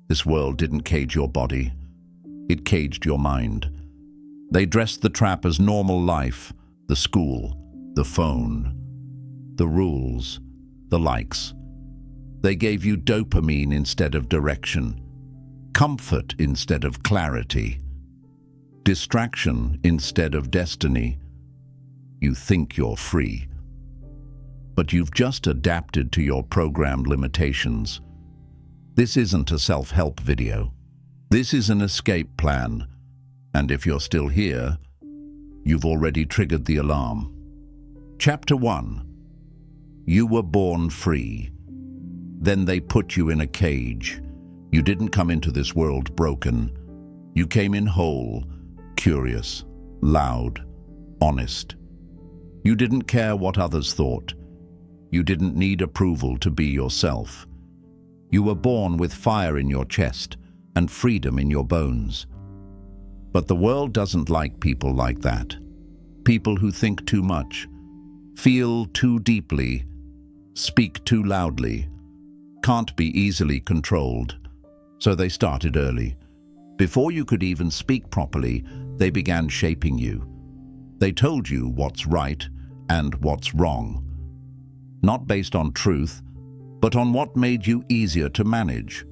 This world didn't cage your body. It caged your mind. They dressed the trap as normal life, the school, the phone, the rules, the likes. They gave you dopamine instead of direction, comfort instead of clarity, distraction instead of destiny. You think you're free, but you've just adapted to your programmed limitations. This isn't a self-help video. This is an escape plan, and if you're still here, you've already triggered the alarm. Chapter 1. You were born free. Then they put you in a cage. You didn't come into this world broken. You came in whole, curious, loud, honest. You didn't care what others thought. You didn't need approval to be yourself. You were born with fire in your chest and freedom in your bones. But the world doesn't like people like that. People who think too much, feel too deeply, speak too loudly, can't be easily controlled. So they started early. Before you could even speak properly, they began shaping you. They told you what's right and what's wrong. Not based on truth, but on what made you easier to manage.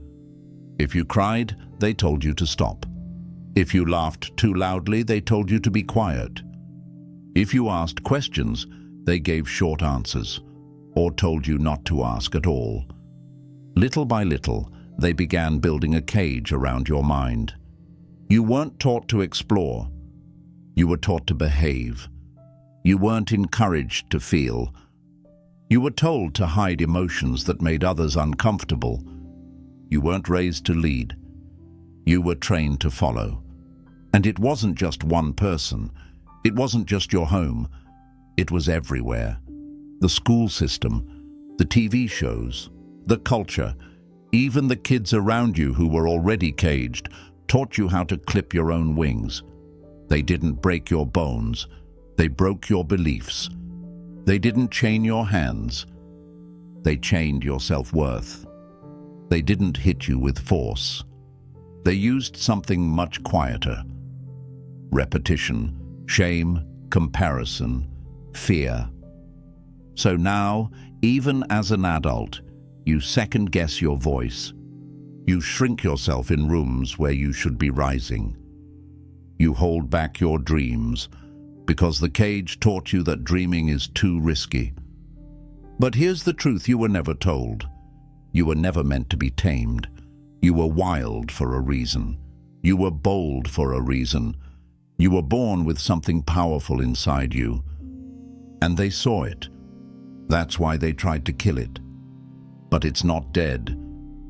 If you cried, they told you to stop. If you laughed too loudly, they told you to be quiet. If you asked questions, they gave short answers, or told you not to ask at all. Little by little, they began building a cage around your mind. You weren't taught to explore. You were taught to behave. You weren't encouraged to feel. You were told to hide emotions that made others uncomfortable. You weren't raised to lead. You were trained to follow. And it wasn't just one person. It wasn't just your home. It was everywhere. The school system, the TV shows, the culture, even the kids around you who were already caged, taught you how to clip your own wings. They didn't break your bones. They broke your beliefs. They didn't chain your hands. They chained your self-worth. They didn't hit you with force. They used something much quieter. Repetition, shame, comparison, fear. So now, even as an adult, you second-guess your voice. You shrink yourself in rooms where you should be rising. You hold back your dreams because the cage taught you that dreaming is too risky. But here's the truth you were never told. You were never meant to be tamed. You were wild for a reason. You were bold for a reason. You were born with something powerful inside you. And they saw it. That's why they tried to kill it. But it's not dead.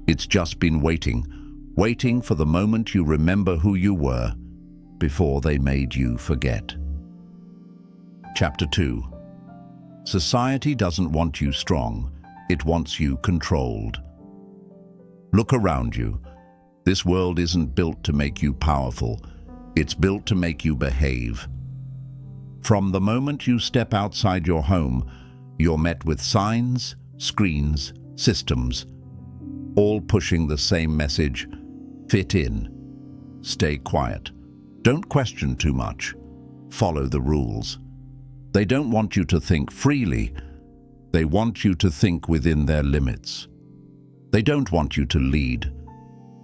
It's just been waiting for the moment you remember who you were before they made you forget. Chapter 2. Society doesn't want you strong. It wants you controlled. Look around you. This world isn't built to make you powerful. It's built to make you behave. From the moment you step outside your home, you're met with signs, screens, systems, all pushing the same message: fit in, stay quiet, don't question too much, follow the rules. They don't want you to think freely. They want you to think within their limits. They don't want you to lead.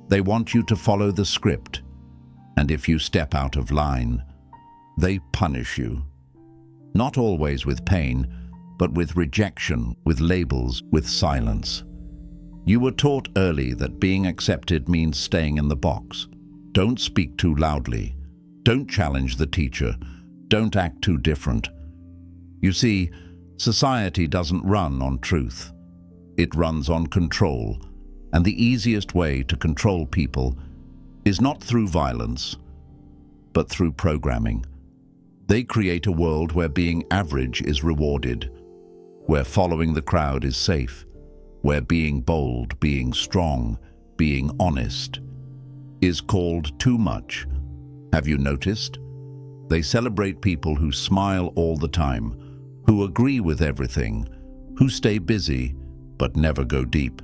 They want you to follow the script. And if you step out of line, they punish you. Not always with pain, but with rejection, with labels, with silence. You were taught early that being accepted means staying in the box. Don't speak too loudly. Don't challenge the teacher. Don't act too different. You see, society doesn't run on truth. It runs on control, and the easiest way to control people is not through violence, but through programming. They create a world where being average is rewarded, where following the crowd is safe, where being bold, being strong, being honest is called too much. Have you noticed? They celebrate people who smile all the time, who agree with everything, who stay busy but never go deep.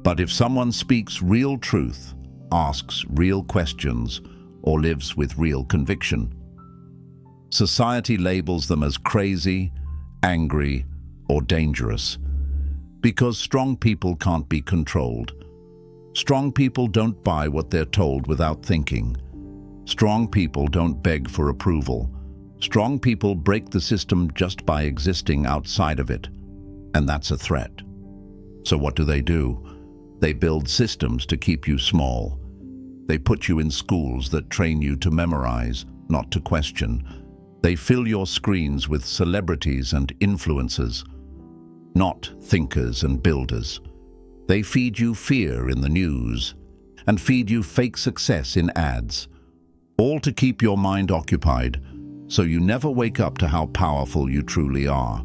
But if someone speaks real truth, asks real questions, or lives with real conviction, society labels them as crazy, angry, or dangerous. Because strong people can't be controlled. Strong people don't buy what they're told without thinking. Strong people don't beg for approval. Strong people break the system just by existing outside of it. And that's a threat. So what do? They build systems to keep you small. They put you in schools that train you to memorize, not to question. They fill your screens with celebrities and influencers, not thinkers and builders. They feed you fear in the news and feed you fake success in ads, all to keep your mind occupied so you never wake up to how powerful you truly are.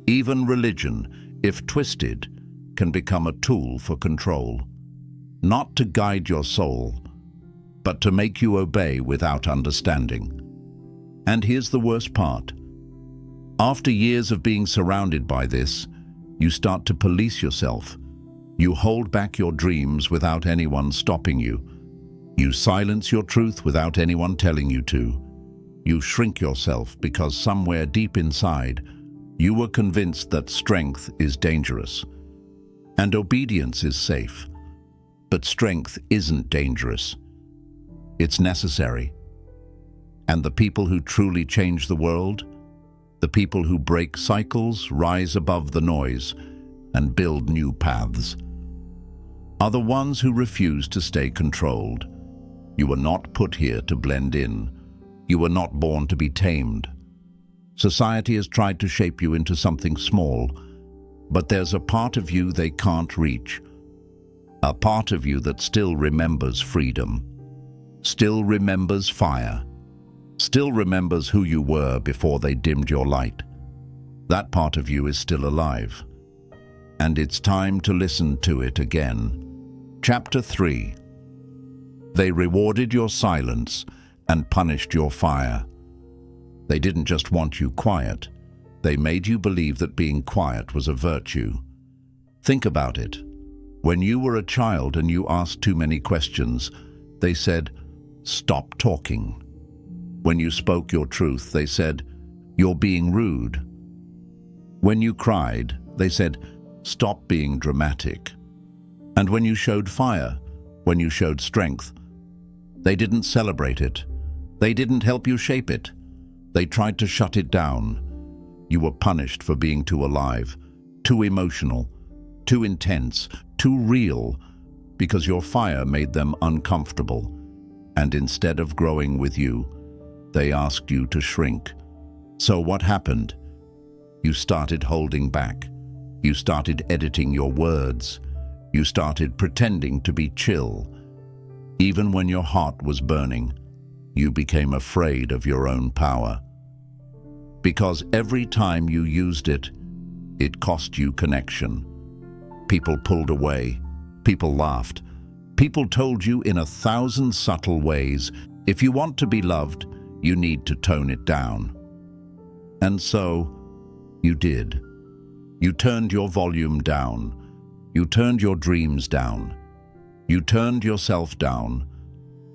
Even religion, if twisted, can become a tool for control, not to guide your soul, but to make you obey without understanding. And here's the worst part. After years of being surrounded by this, you start to police yourself. You hold back your dreams without anyone stopping you. You silence your truth without anyone telling you to. You shrink yourself because somewhere deep inside, you were convinced that strength is dangerous and obedience is safe. But strength isn't dangerous. It's necessary. And the people who truly change the world, the people who break cycles, rise above the noise, and build new paths, are the ones who refuse to stay controlled. You were not put here to blend in. You were not born to be tamed. Society has tried to shape you into something small, but there's a part of you they can't reach. A part of you that still remembers freedom, still remembers fire, still remembers who you were before they dimmed your light. That part of you is still alive, and it's time to listen to it again. Chapter 3. They rewarded your silence and punished your fire. They didn't just want you quiet. They made you believe that being quiet was a virtue. Think about it. When you were a child and you asked too many questions, they said, "Stop talking." When you spoke your truth, they said, "You're being rude." When you cried, they said, "Stop being dramatic." And when you showed fire, when you showed strength, they didn't celebrate it. They didn't help you shape it. They tried to shut it down. You were punished for being too alive, too emotional, too intense, too real, because your fire made them uncomfortable. And instead of growing with you, they asked you to shrink. So what happened? You started holding back. You started editing your words. You started pretending to be chill. Even when your heart was burning, you became afraid of your own power. Because every time you used it, it cost you connection. People pulled away. People laughed. People told you in 1,000 subtle ways, if you want to be loved, you need to tone it down. And so, you did. You turned your volume down. You turned your dreams down. You turned yourself down.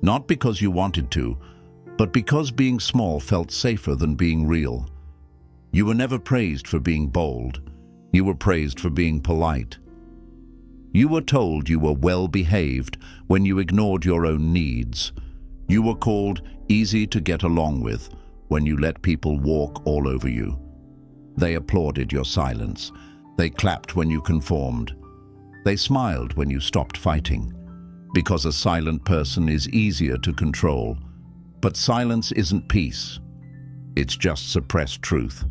Not because you wanted to, but because being small felt safer than being real. You were never praised for being bold. You were praised for being polite. You were told you were well-behaved when you ignored your own needs. You were called easy to get along with when you let people walk all over you. They applauded your silence. They clapped when you conformed. They smiled when you stopped fighting. Because a silent person is easier to control. But silence isn't peace. It's just suppressed truth.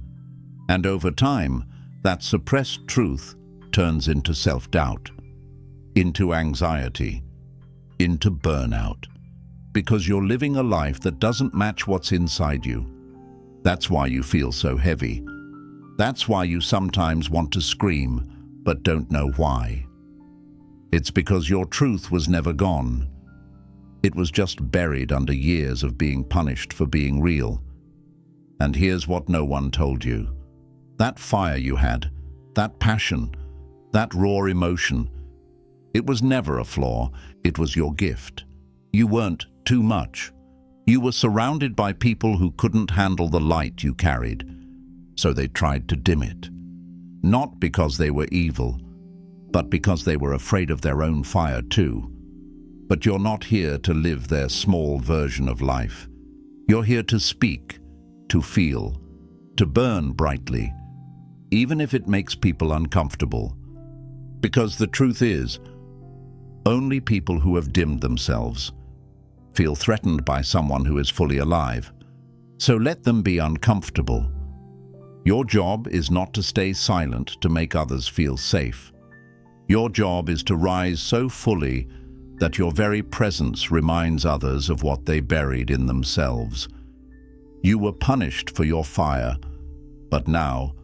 And over time, that suppressed truth turns into self-doubt, into anxiety, into burnout. Because you're living a life that doesn't match what's inside you. That's why you feel so heavy. That's why you sometimes want to scream, but don't know why. It's because your truth was never gone. It was just buried under years of being punished for being real. And here's what no one told you. That fire you had, that passion, that raw emotion, It was never a flaw, it was your gift. You weren't too much. You were surrounded by people who couldn't handle the light you carried, so they tried to dim it. Not because they were evil, but because they were afraid of their own fire too. But you're not here to live their small version of life. You're here to speak, to feel, to burn brightly, even if it makes people uncomfortable. Because the truth is, only people who have dimmed themselves feel threatened by someone who is fully alive. So let them be uncomfortable. Your job is not to stay silent to make others feel safe. Your job is to rise so fully that your very presence reminds others of what they buried in themselves. You were punished for your fire, but now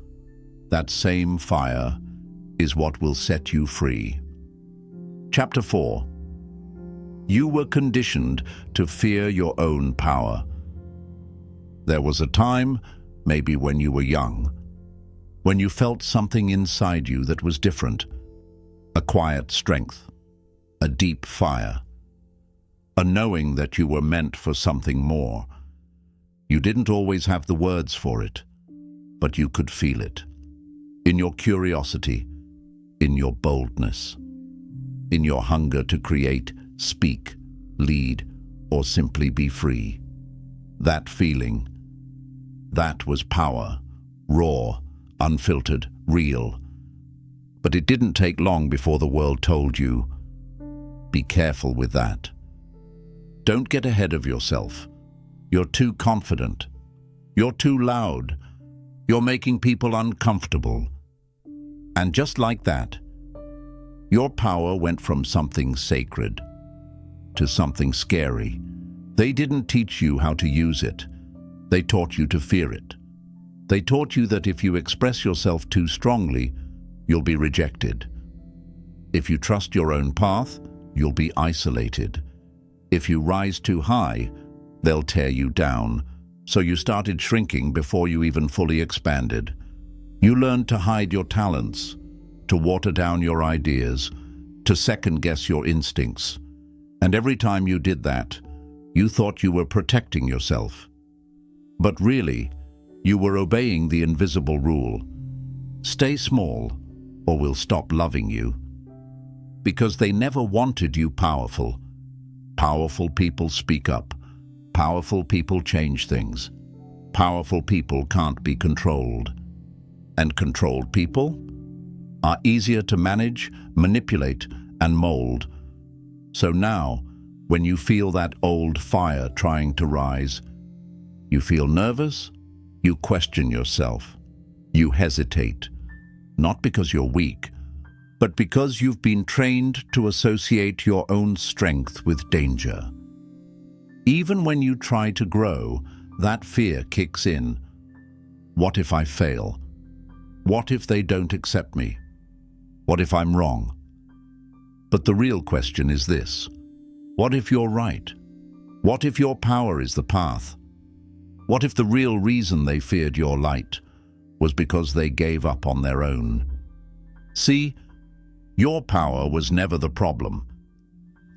that same fire is what will set you free. Chapter 4. You were conditioned to fear your own power. There was a time, maybe when you were young, when you felt something inside you that was different, a quiet strength, a deep fire, a knowing that you were meant for something more. You didn't always have the words for it, but you could feel it. In your curiosity, in your boldness, in your hunger to create, speak, lead, or simply be free. That feeling, that was power, raw, unfiltered, real. But it didn't take long before the world told you, be careful with that. Don't get ahead of yourself. You're too confident. You're too loud. You're making people uncomfortable. And just like that, your power went from something sacred to something scary. They didn't teach you how to use it. They taught you to fear it. They taught you that if you express yourself too strongly, you'll be rejected. If you trust your own path, you'll be isolated. If you rise too high, they'll tear you down. So you started shrinking before you even fully expanded. You learned to hide your talents, to water down your ideas, to second-guess your instincts. And every time you did that, you thought you were protecting yourself. But really, you were obeying the invisible rule. Stay small, or we'll stop loving you. Because they never wanted you powerful. Powerful people speak up. Powerful people change things. Powerful people can't be controlled. And controlled people are easier to manage, manipulate, and mold. So now, when you feel that old fire trying to rise, you feel nervous, you question yourself, you hesitate, not because you're weak, but because you've been trained to associate your own strength with danger. Even when you try to grow, that fear kicks in. What if I fail? What if they don't accept me? What if I'm wrong? But the real question is this: what if you're right? What if your power is the path? What if the real reason they feared your light was because they gave up on their own? See, your power was never the problem.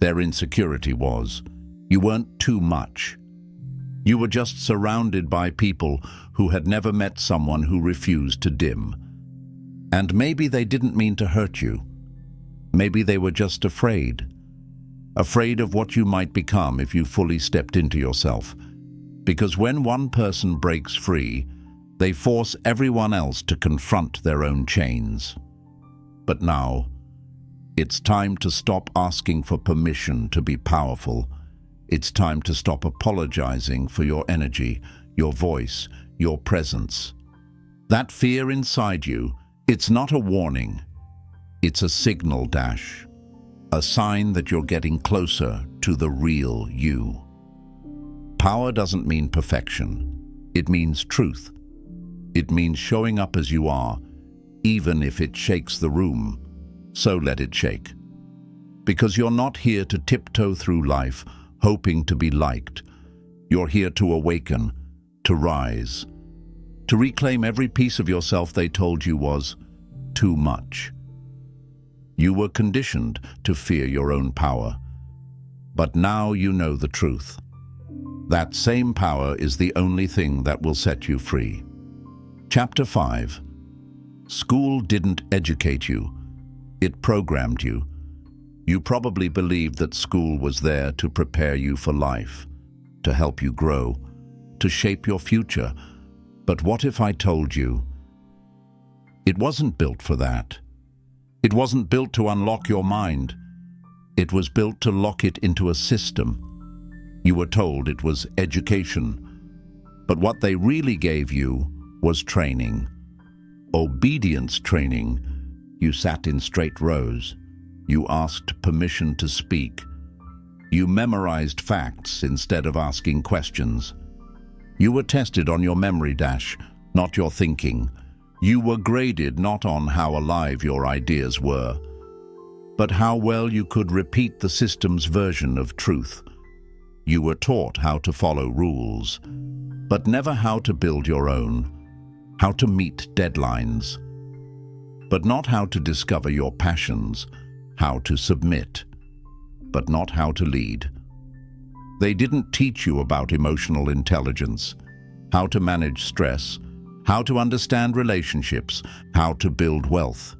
Their insecurity was. You weren't too much. You were just surrounded by people who had never met someone who refused to dim. And maybe they didn't mean to hurt you. Maybe they were just afraid. Afraid of what you might become if you fully stepped into yourself. Because when one person breaks free, they force everyone else to confront their own chains. But now, it's time to stop asking for permission to be powerful. It's time to stop apologizing for your energy, your voice, your presence. That fear inside you, it's not a warning. It's a signal dash, a sign that you're getting closer to the real you. Power doesn't mean perfection. It means truth. It means showing up as you are, even if it shakes the room. So let it shake. Because you're not here to tiptoe through life, hoping to be liked. You're here to awaken, to rise, to reclaim every piece of yourself they told you was too much. You were conditioned to fear your own power. But now you know the truth. That same power is the only thing that will set you free. Chapter 5. School didn't educate you. It programmed you. You probably believed that school was there to prepare you for life, to help you grow, to shape your future. But what if I told you it wasn't built for that? It wasn't built to unlock your mind. It was built to lock it into a system. You were told it was education, but what they really gave you was training. Obedience training. You sat in straight rows. You asked permission to speak. You memorized facts instead of asking questions. You were tested on your memory dash, not your thinking. You were graded not on how alive your ideas were, but how well you could repeat the system's version of truth. You were taught how to follow rules, but never how to build your own, how to meet deadlines, but not how to discover your passions, how to submit, but not how to lead. They didn't teach you about emotional intelligence, how to manage stress, how to understand relationships, how to build wealth,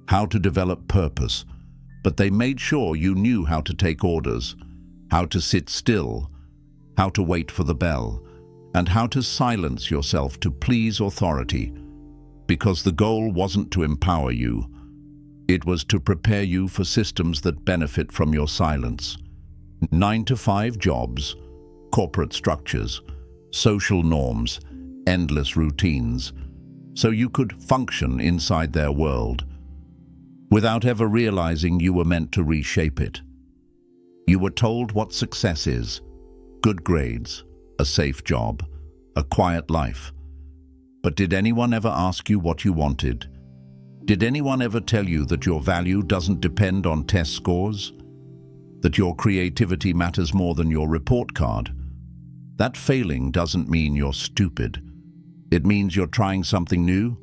how to develop purpose, but they made sure you knew how to take orders, how to sit still, how to wait for the bell, and how to silence yourself to please authority, because the goal wasn't to empower you. It was to prepare you for systems that benefit from your silence. 9-to-5 jobs, corporate structures, social norms, endless routines, so you could function inside their world without ever realizing you were meant to reshape it. You were told what success is: good grades, a safe job, a quiet life. But did anyone ever ask you what you wanted? Did anyone ever tell you that your value doesn't depend on test scores? That your creativity matters more than your report card? That failing doesn't mean you're stupid. It means you're trying something new.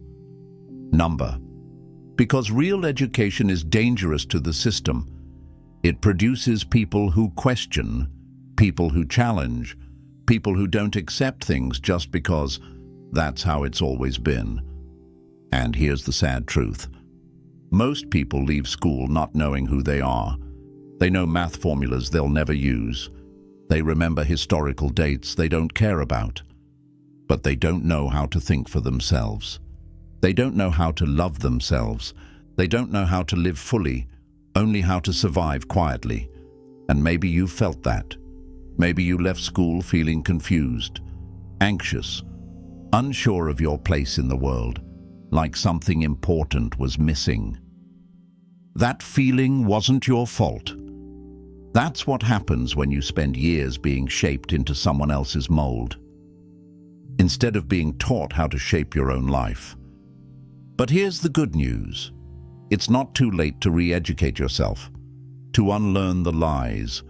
Number. Because real education is dangerous to the system. It produces people who question, people who challenge, people who don't accept things just because that's how it's always been. And here's the sad truth. Most people leave school not knowing who they are. They know math formulas they'll never use. They remember historical dates they don't care about. But they don't know how to think for themselves. They don't know how to love themselves. They don't know how to live fully, only how to survive quietly. And maybe you felt that. Maybe you left school feeling confused, anxious, unsure of your place in the world, like something important was missing. That feeling wasn't your fault. That's what happens when you spend years being shaped into someone else's mold, instead of being taught how to shape your own life. But here's the good news. It's not too late to re-educate yourself, to unlearn the lies,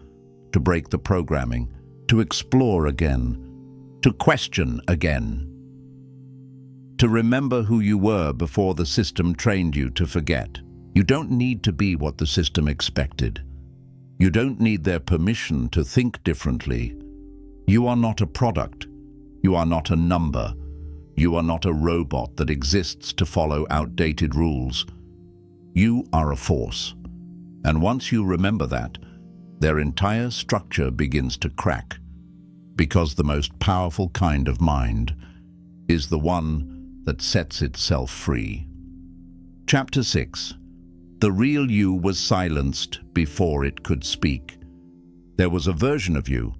to break the programming, to explore again, to question again, to remember who you were before the system trained you to forget. You don't need to be what the system expected. You don't need their permission to think differently. You are not a product. You are not a number. You are not a robot that exists to follow outdated rules. You are a force. And once you remember that, their entire structure begins to crack, because the most powerful kind of mind is the one that sets itself free. Chapter 6. The real you was silenced before it could speak. There was a version of you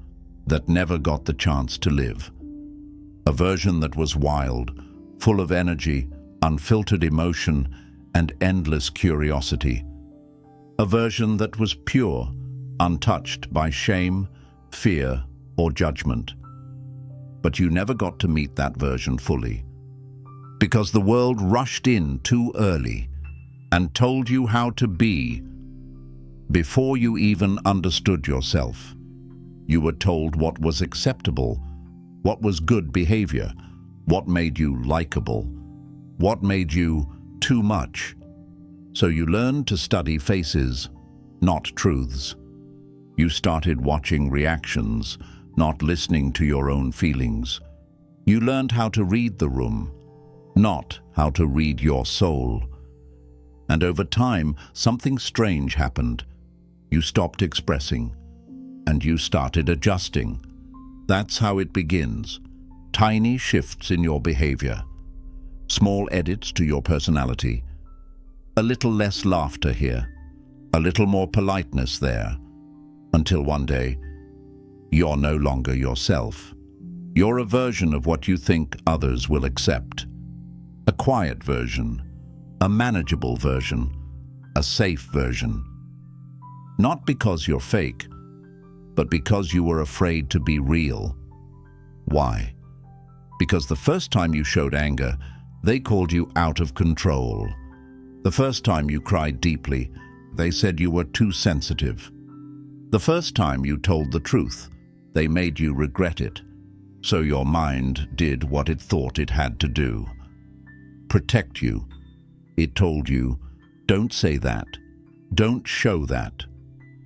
that never got the chance to live. A version that was wild, full of energy, unfiltered emotion, and endless curiosity. A version that was pure, untouched by shame, fear, or judgment. But you never got to meet that version fully, because the world rushed in too early and told you how to be before you even understood yourself. You were told what was acceptable, what was good behavior, what made you likable, what made you too much. So you learned to study faces, not truths. You started watching reactions, not listening to your own feelings. You learned how to read the room, not how to read your soul. And over time, something strange happened. You stopped expressing, and you started adjusting. That's how it begins. Tiny shifts in your behavior, small edits to your personality, a little less laughter here, a little more politeness there, until one day, you're no longer yourself. You're a version of what you think others will accept. A quiet version, a manageable version, a safe version. Not because you're fake, but because you were afraid to be real. Why? Because the first time you showed anger, they called you out of control. The first time you cried deeply, they said you were too sensitive. The first time you told the truth, they made you regret it. So your mind did what it thought it had to do. Protect you. It told you, don't say that, don't show that,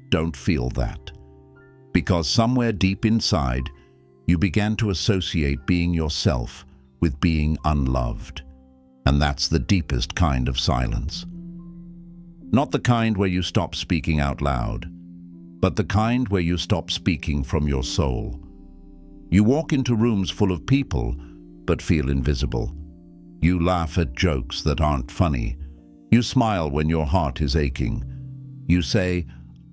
don't feel that. Because somewhere deep inside, you began to associate being yourself with being unloved. And that's the deepest kind of silence. Not the kind where you stop speaking out loud, but the kind where you stop speaking from your soul. You walk into rooms full of people, but feel invisible. You laugh at jokes that aren't funny. You smile when your heart is aching. You say,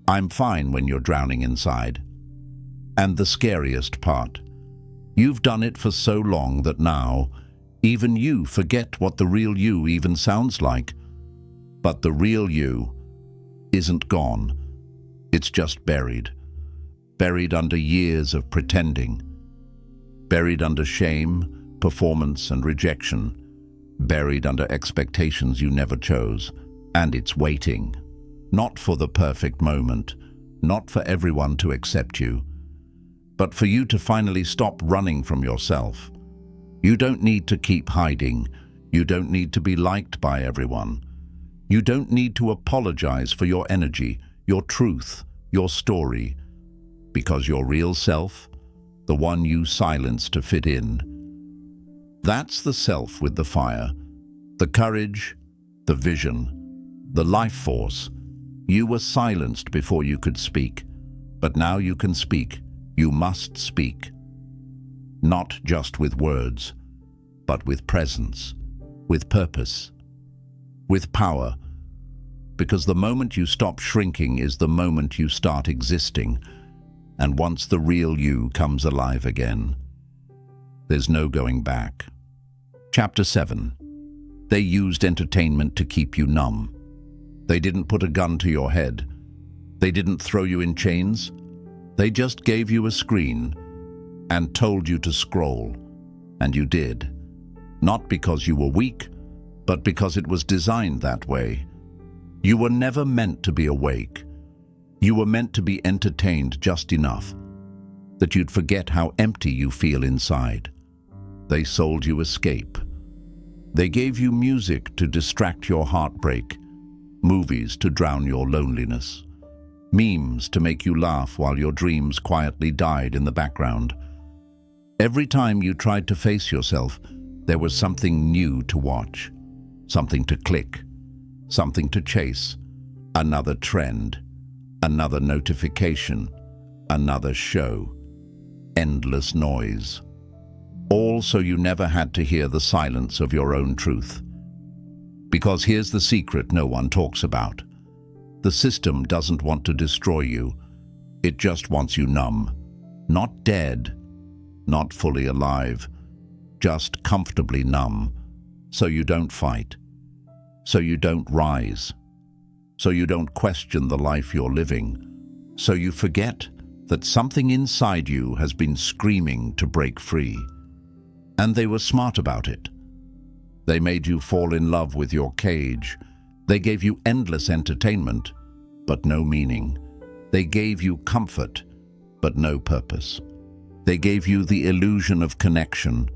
I'm fine, when you're drowning inside. And the scariest part, you've done it for so long that now, even you forget what the real you even sounds like. But the real you isn't gone. It's just buried. Buried under years of pretending. Buried under shame, performance, and rejection. Buried under expectations you never chose. And it's waiting. Not for the perfect moment. Not for everyone to accept you. But for you to finally stop running from yourself. You don't need to keep hiding. You don't need to be liked by everyone. You don't need to apologize for your energy, your truth, your story. Because your real self, the one you silence to fit in, that's the self with the fire, the courage, the vision, the life force. You were silenced before you could speak, but now you can speak. You must speak. Not just with words, but with presence, with purpose, with power. Because the moment you stop shrinking is the moment you start existing. And once the real you comes alive again, there's no going back. Chapter 7. They used entertainment to keep you numb. They didn't put a gun to your head. They didn't throw you in chains. They just gave you a screen and told you to scroll. And you did. Not because you were weak, but because it was designed that way. You were never meant to be awake. You were meant to be entertained just enough that you'd forget how empty you feel inside. They sold you escape. They gave you music to distract your heartbreak, movies to drown your loneliness, memes to make you laugh while your dreams quietly died in the background. Every time you tried to face yourself, there was something new to watch, something to click, something to chase, another trend, another notification, another show, endless noise. All so you never had to hear the silence of your own truth. Because here's the secret no one talks about. The system doesn't want to destroy you. It just wants you numb. Not dead, not fully alive, just comfortably numb, so you don't fight, so you don't rise, so you don't question the life you're living, so you forget that something inside you has been screaming to break free. And they were smart about it. They made you fall in love with your cage. They gave you endless entertainment, but no meaning. They gave you comfort, but no purpose. They gave you the illusion of connection,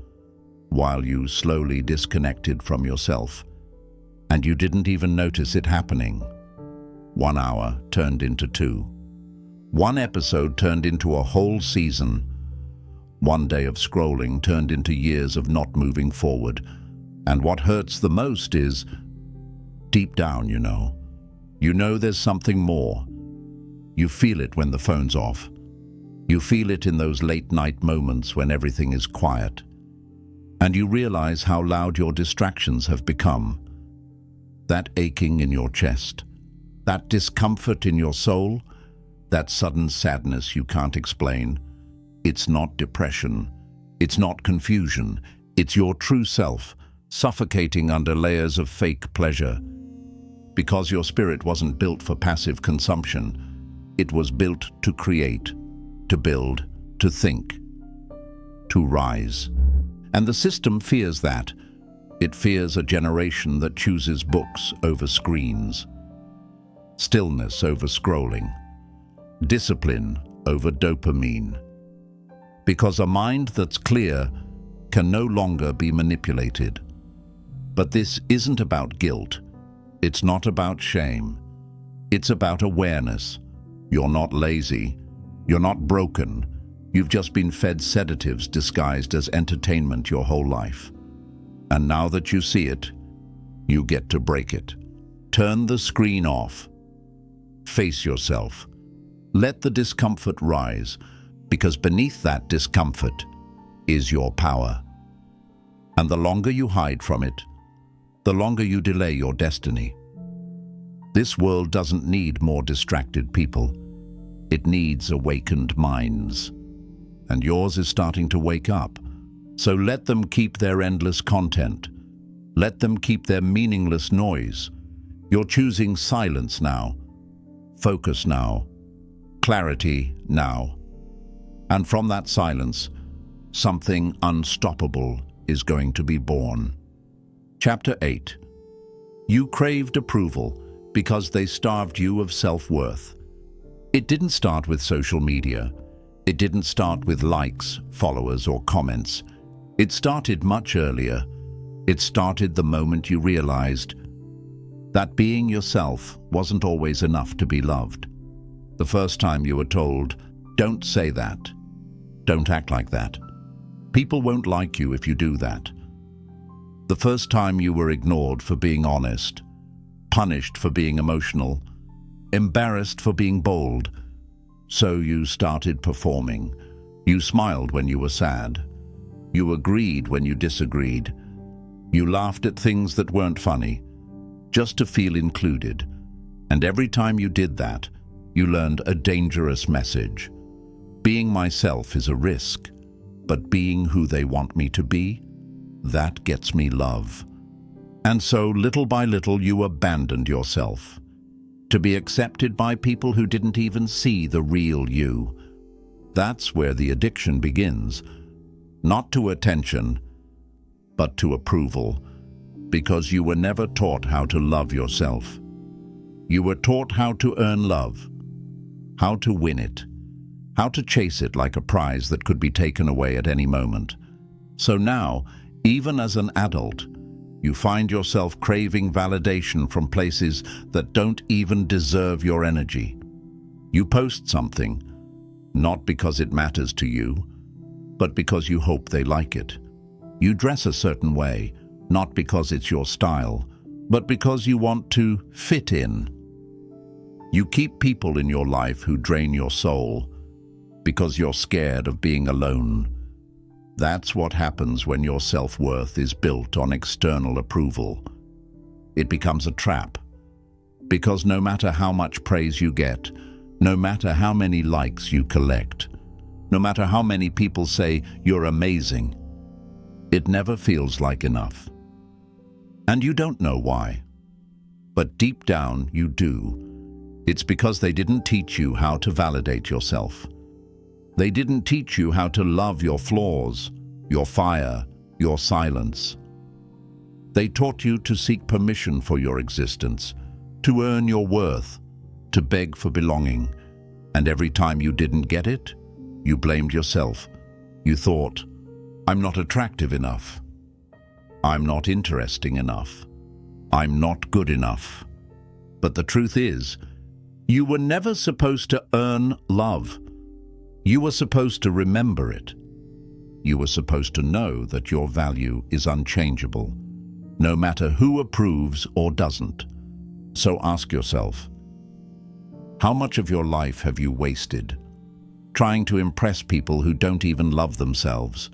while you slowly disconnected from yourself. and you didn't even notice it happening. 1 hour turned into 2. One episode turned into a whole season. One day of scrolling turned into years of not moving forward. And what hurts the most is, deep down, you know there's something more. You feel it when the phone's off. You feel it in those late-night moments when everything is quiet. And you realize how loud your distractions have become. That aching in your chest, that discomfort in your soul, that sudden sadness you can't explain. It's not depression. It's not confusion. It's your true self, suffocating under layers of fake pleasure. Because your spirit wasn't built for passive consumption. It was built to create, to build, to think, to rise. And the system fears that. It fears a generation that chooses books over screens, stillness over scrolling, discipline over dopamine. Because a mind that's clear can no longer be manipulated. But this isn't about guilt. It's not about shame. It's about awareness. You're not lazy. You're not broken. You've just been fed sedatives disguised as entertainment your whole life. And now that you see it, you get to break it. Turn the screen off. Face yourself. Let the discomfort rise, because beneath that discomfort is your power. And the longer you hide from it, the longer you delay your destiny. This world doesn't need more distracted people. It needs awakened minds. And yours is starting to wake up. So let them keep their endless content. Let them keep their meaningless noise. You're choosing silence now, focus now, clarity now. And from that silence, something unstoppable is going to be born. Chapter 8. You craved approval because they starved you of self-worth. It didn't start with social media. It didn't start with likes, followers, or comments. It started much earlier. It started the moment you realized that being yourself wasn't always enough to be loved. The first time you were told, "Don't say that. Don't act like that. People won't like you if you do that." The first time you were ignored for being honest, punished for being emotional, embarrassed for being bold. So you started performing. You smiled when you were sad. You agreed when you disagreed. You laughed at things that weren't funny, just to feel included. And every time you did that, you learned a dangerous message. Being myself is a risk, but being who they want me to be, that gets me love. And so, little by little, you abandoned yourself to be accepted by people who didn't even see the real you. That's where the addiction begins. Not to attention, but to approval, because you were never taught how to love yourself. You were taught how to earn love, how to win it, how to chase it like a prize that could be taken away at any moment. So now, even as an adult, you find yourself craving validation from places that don't even deserve your energy. You post something, not because it matters to you, but because you hope they like it. You dress a certain way, not because it's your style, but because you want to fit in. You keep people in your life who drain your soul, because you're scared of being alone. That's what happens when your self-worth is built on external approval. It becomes a trap, because no matter how much praise you get, no matter how many likes you collect, no matter how many people say you're amazing, it never feels like enough. And you don't know why. But deep down, you do. It's because they didn't teach you how to validate yourself. They didn't teach you how to love your flaws, your fire, your silence. They taught you to seek permission for your existence, to earn your worth, to beg for belonging. And every time you didn't get it, you blamed yourself. You thought, "I'm not attractive enough. I'm not interesting enough. I'm not good enough. But the truth is, you were never supposed to earn love. You were supposed to remember it. You were supposed to know that your value is unchangeable, no matter who approves or doesn't. So ask yourself, how much of your life have you wasted trying to impress people who don't even love themselves?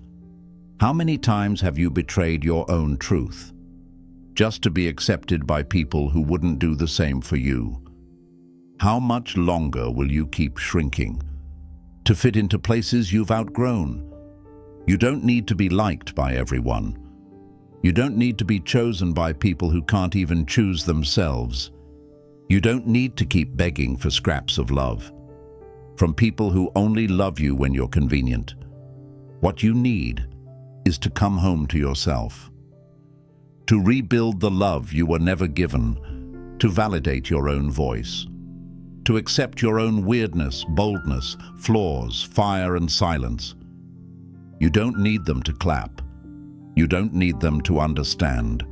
How many times have you betrayed your own truth just to be accepted by people who wouldn't do the same for you? How much longer will you keep shrinking to fit into places you've outgrown? You don't need to be liked by everyone. You don't need to be chosen by people who can't even choose themselves. You don't need to keep begging for scraps of love from people who only love you when you're convenient. What you need is to come home to yourself, to rebuild the love you were never given, to validate your own voice, to accept your own weirdness, boldness, flaws, fire and silence. You don't need them to clap. You don't need them to understand.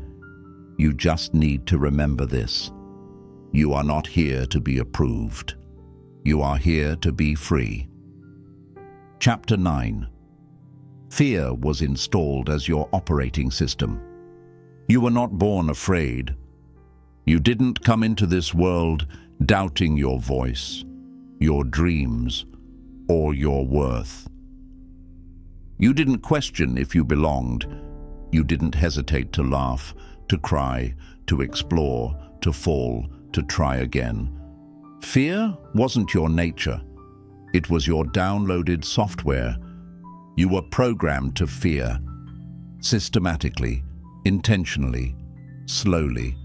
You just need to remember this. You are not here to be approved. You are here to be free. Chapter 9. Fear was installed as your operating system. You were not born afraid. You didn't come into this world doubting your voice, your dreams, or your worth. You didn't question if you belonged. You didn't hesitate to laugh, to cry, to explore, to fall, to try again. Fear wasn't your nature. It was your downloaded software. You were programmed to fear, systematically, intentionally, slowly.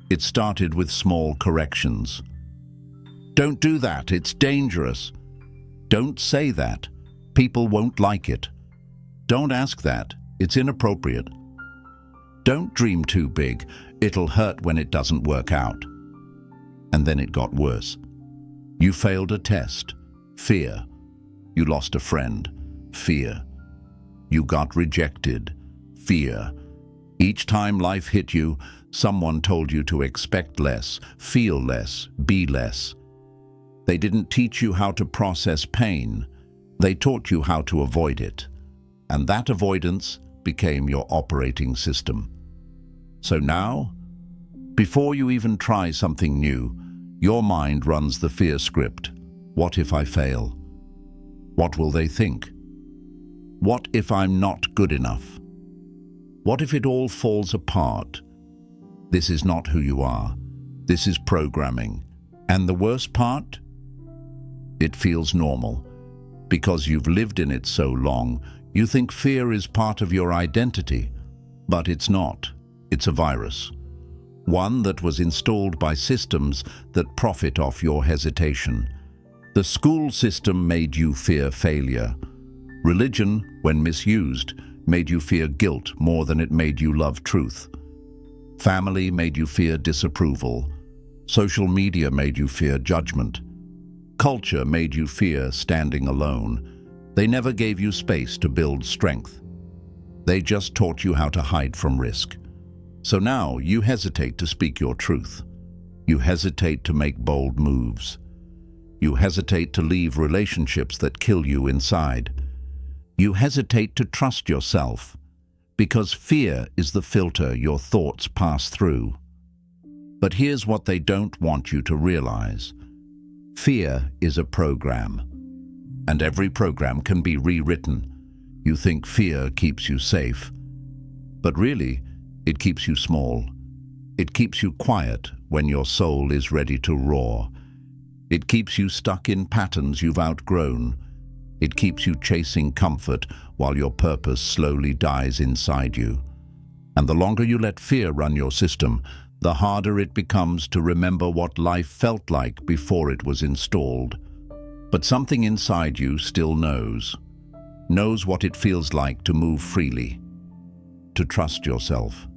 It started with small corrections. Don't do that, it's dangerous. Don't say that, people won't like it. Don't ask that, it's inappropriate. Don't dream too big, it'll hurt when it doesn't work out. And then it got worse. You failed a test, fear. You lost a friend, fear. You got rejected, fear. Each time life hit you, someone told you to expect less, feel less, be less. They didn't teach you how to process pain. They taught you how to avoid it. And that avoidance became your operating system. So now, before you even try something new, your mind runs the fear script. What if I fail? What will they think? What if I'm not good enough? What if it all falls apart? This is not who you are. This is programming. And the worst part? It feels normal. Because you've lived in it so long, you think fear is part of your identity. But it's not. It's a virus. One that was installed by systems that profit off your hesitation. The school system made you fear failure. Religion, when misused, made you fear guilt more than it made you love truth. Family made you fear disapproval. Social media made you fear judgment. Culture made you fear standing alone. They never gave you space to build strength. They just taught you how to hide from risk. So now you hesitate to speak your truth. You hesitate to make bold moves. You hesitate to leave relationships that kill you inside. You hesitate to trust yourself because fear is the filter your thoughts pass through. But here's what they don't want you to realize. Fear is a program, and every program can be rewritten. You think fear keeps you safe, but really, it keeps you small. It keeps you quiet when your soul is ready to roar. It keeps you stuck in patterns you've outgrown. It keeps you chasing comfort while your purpose slowly dies inside you. And the longer you let fear run your system, the harder it becomes to remember what life felt like before it was installed. But something inside you still knows what it feels like to move freely, to trust yourself,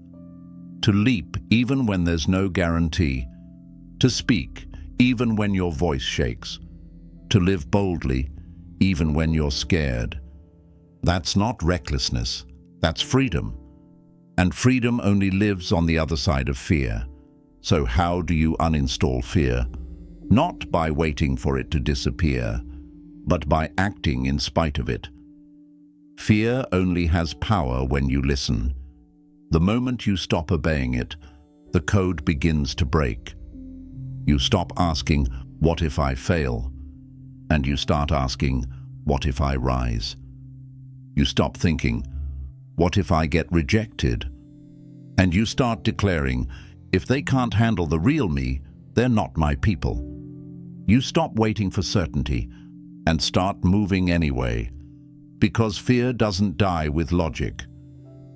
to leap even when there's no guarantee, to speak even when your voice shakes, to live boldly even when you're scared. That's not recklessness, that's freedom. And freedom only lives on the other side of fear. So how do you uninstall fear? Not by waiting for it to disappear, but by acting in spite of it. Fear only has power when you listen. The moment you stop obeying it, the code begins to break. You stop asking, "What if I fail?" And you start asking, "What if I rise?" You stop thinking, "What if I get rejected?" And you start declaring, "If they can't handle the real me, they're not my people." You stop waiting for certainty and start moving anyway, because fear doesn't die with logic.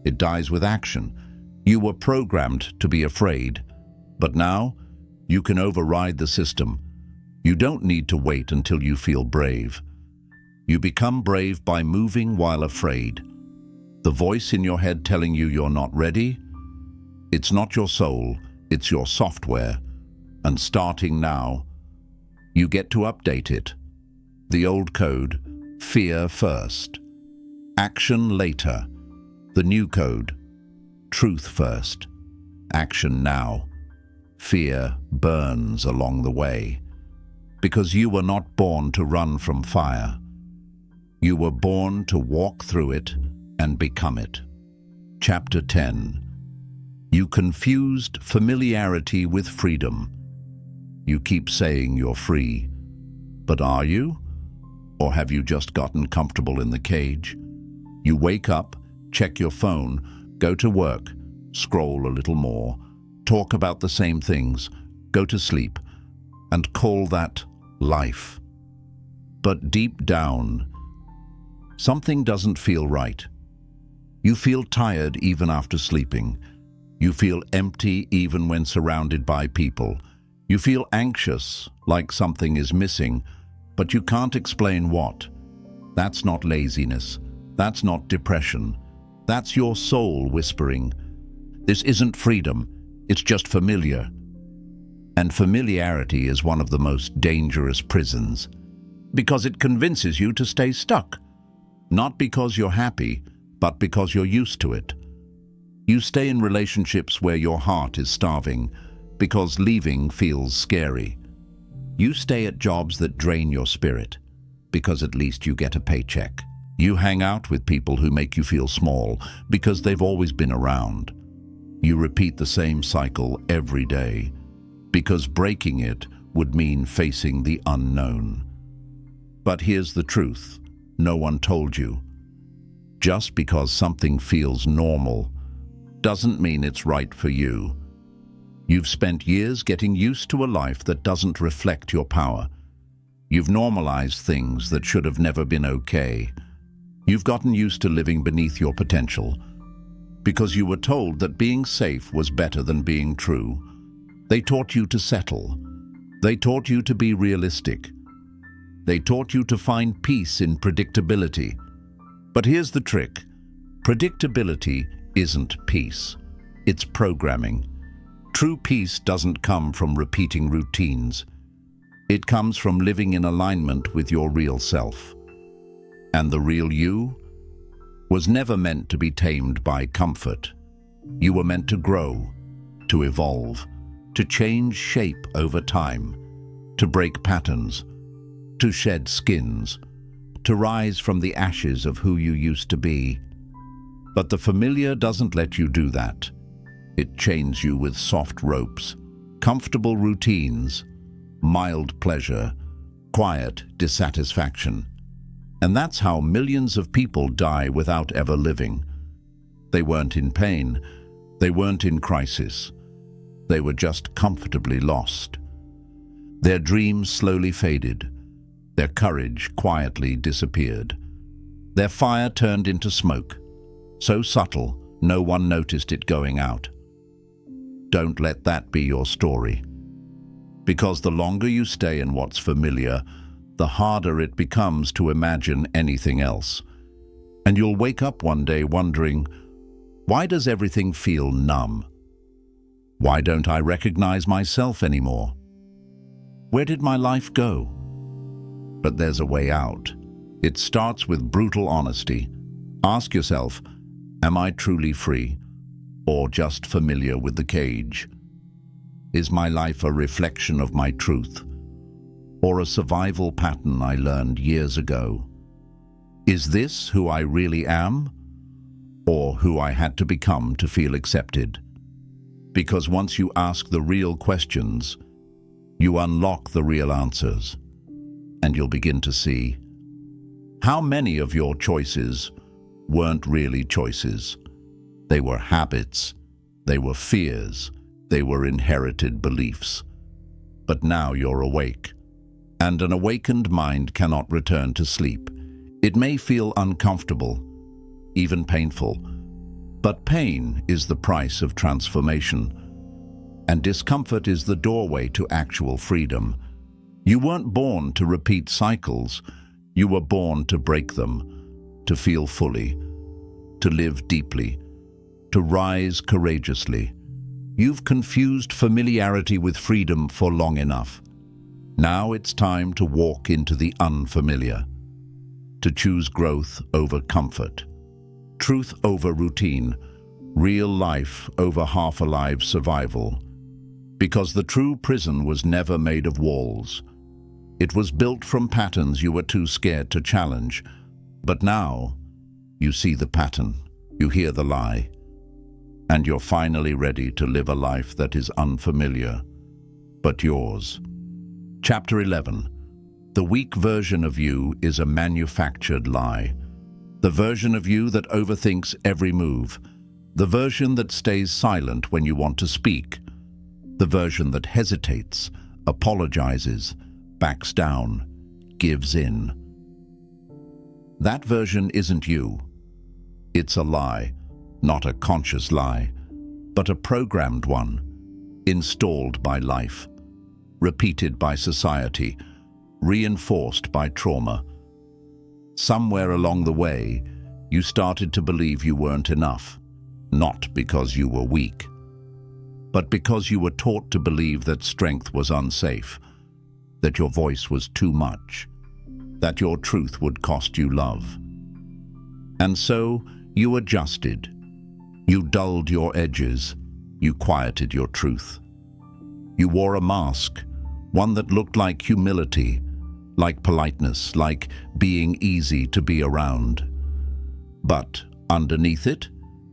It dies with action. You were programmed to be afraid, but now you can override the system. You don't need to wait until you feel brave. You become brave by moving while afraid. The voice in your head telling you you're not ready? It's not your soul, it's your software. And starting now, you get to update it. The old code, fear first. Action later. The new code, truth first. Action now. Fear burns along the way. Because you were not born to run from fire. You were born to walk through it and become it. Chapter 10. You confused familiarity with freedom. You keep saying you're free. But are you? Or have you just gotten comfortable in the cage? You wake up, check your phone, go to work, scroll a little more, talk about the same things, go to sleep, and call that life. But deep down, something doesn't feel right. You feel tired even after sleeping. You feel empty even when surrounded by people. You feel anxious, like something is missing, but you can't explain what. That's not laziness. That's not depression. That's your soul whispering, "This isn't freedom, it's just familiar." And familiarity is one of the most dangerous prisons, because it convinces you to stay stuck. Not because you're happy, but because you're used to it. You stay in relationships where your heart is starving, because leaving feels scary. You stay at jobs that drain your spirit, because at least you get a paycheck. You hang out with people who make you feel small, because they've always been around. You repeat the same cycle every day, because breaking it would mean facing the unknown. But here's the truth no one told you. Just because something feels normal doesn't mean it's right for you. You've spent years getting used to a life that doesn't reflect your power. You've normalized things that should have never been okay. You've gotten used to living beneath your potential because you were told that being safe was better than being true. They taught you to settle. They taught you to be realistic. They taught you to find peace in predictability. But here's the trick. Predictability isn't peace. It's programming. True peace doesn't come from repeating routines. It comes from living in alignment with your real self. And the real you was never meant to be tamed by comfort. You were meant to grow, to evolve, to change shape over time, to break patterns, to shed skins, to rise from the ashes of who you used to be. But the familiar doesn't let you do that. It chains you with soft ropes, comfortable routines, mild pleasure, quiet dissatisfaction. And that's how millions of people die without ever living. They weren't in pain. They weren't in crisis. They were just comfortably lost. Their dreams slowly faded. Their courage quietly disappeared. Their fire turned into smoke, so subtle no one noticed it going out. Don't let that be your story. Because the longer you stay in what's familiar, the harder it becomes to imagine anything else. And you'll wake up one day wondering, why does everything feel numb? Why don't I recognize myself anymore? Where did my life go? But there's a way out. It starts with brutal honesty. Ask yourself, am I truly free? or just familiar with the cage? Is my life a reflection of my truth, or a survival pattern I learned years ago? Is this who I really am, or who I had to become to feel accepted? Because once you ask the real questions, you unlock the real answers, and you'll begin to see how many of your choices weren't really choices. They were habits, they were fears, they were inherited beliefs. But now you're awake, and an awakened mind cannot return to sleep. It may feel uncomfortable, even painful, but pain is the price of transformation, and discomfort is the doorway to actual freedom. You weren't born to repeat cycles, you were born to break them, to feel fully, to live deeply, to rise courageously. You've confused familiarity with freedom for long enough. Now it's time to walk into the unfamiliar, to choose growth over comfort, truth over routine, real life over half-alive survival. Because the true prison was never made of walls. It was built from patterns you were too scared to challenge. But now, you see the pattern, you hear the lie, and you're finally ready to live a life that is unfamiliar, but yours. Chapter 11. The weak version of you is a manufactured lie. The version of you that overthinks every move. The version that stays silent when you want to speak. The version that hesitates, apologizes, backs down, gives in. That version isn't you. It's a lie, not a conscious lie, but a programmed one, installed by life, repeated by society, reinforced by trauma. Somewhere along the way, you started to believe you weren't enough, not because you were weak, but because you were taught to believe that strength was unsafe, that your voice was too much, that your truth would cost you love. And so you adjusted. You dulled your edges. You quieted your truth. You wore a mask, one that looked like humility, like politeness, like being easy to be around. But underneath it,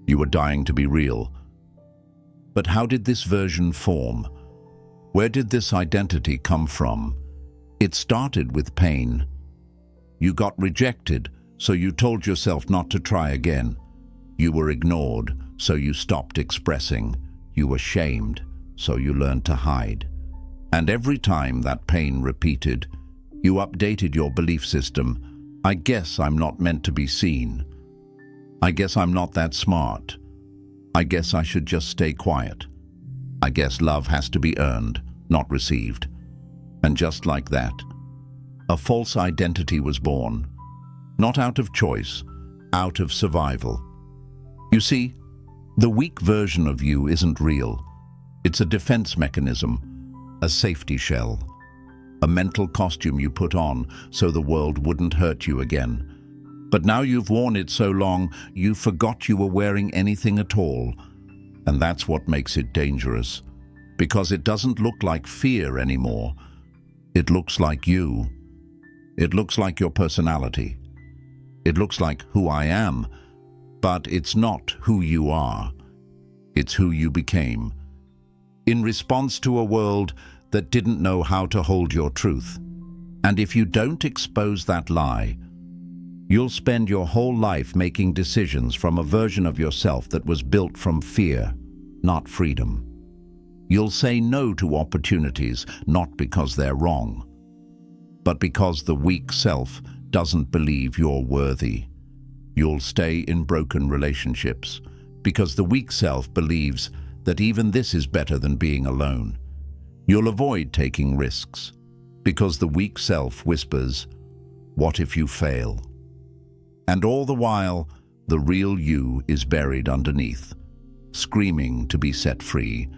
you were dying to be real. But how did this version form? Where did this identity come from? It started with pain. You got rejected, so you told yourself not to try again. You were ignored, so you stopped expressing. You were shamed, so you learned to hide. And every time that pain repeated, you updated your belief system. I guess I'm not meant to be seen. I guess I'm not that smart. I guess I should just stay quiet. I guess love has to be earned, not received. And just like that, a false identity was born. Not out of choice, out of survival. You see, the weak version of you isn't real. It's a defense mechanism, a safety shell, a mental costume you put on so the world wouldn't hurt you again. But now you've worn it so long, you forgot you were wearing anything at all. And that's what makes it dangerous, because it doesn't look like fear anymore. It looks like you. It looks like your personality. It looks like who I am, but it's not who you are. It's who you became, in response to a world that didn't know how to hold your truth. And if you don't expose that lie, you'll spend your whole life making decisions from a version of yourself that was built from fear, not freedom. You'll say no to opportunities, not because they're wrong, but because the weak self doesn't believe you're worthy. You'll stay in broken relationships because the weak self believes that even this is better than being alone. You'll avoid taking risks because the weak self whispers, "What if you fail?" And all the while, the real you is buried underneath, screaming to be set free.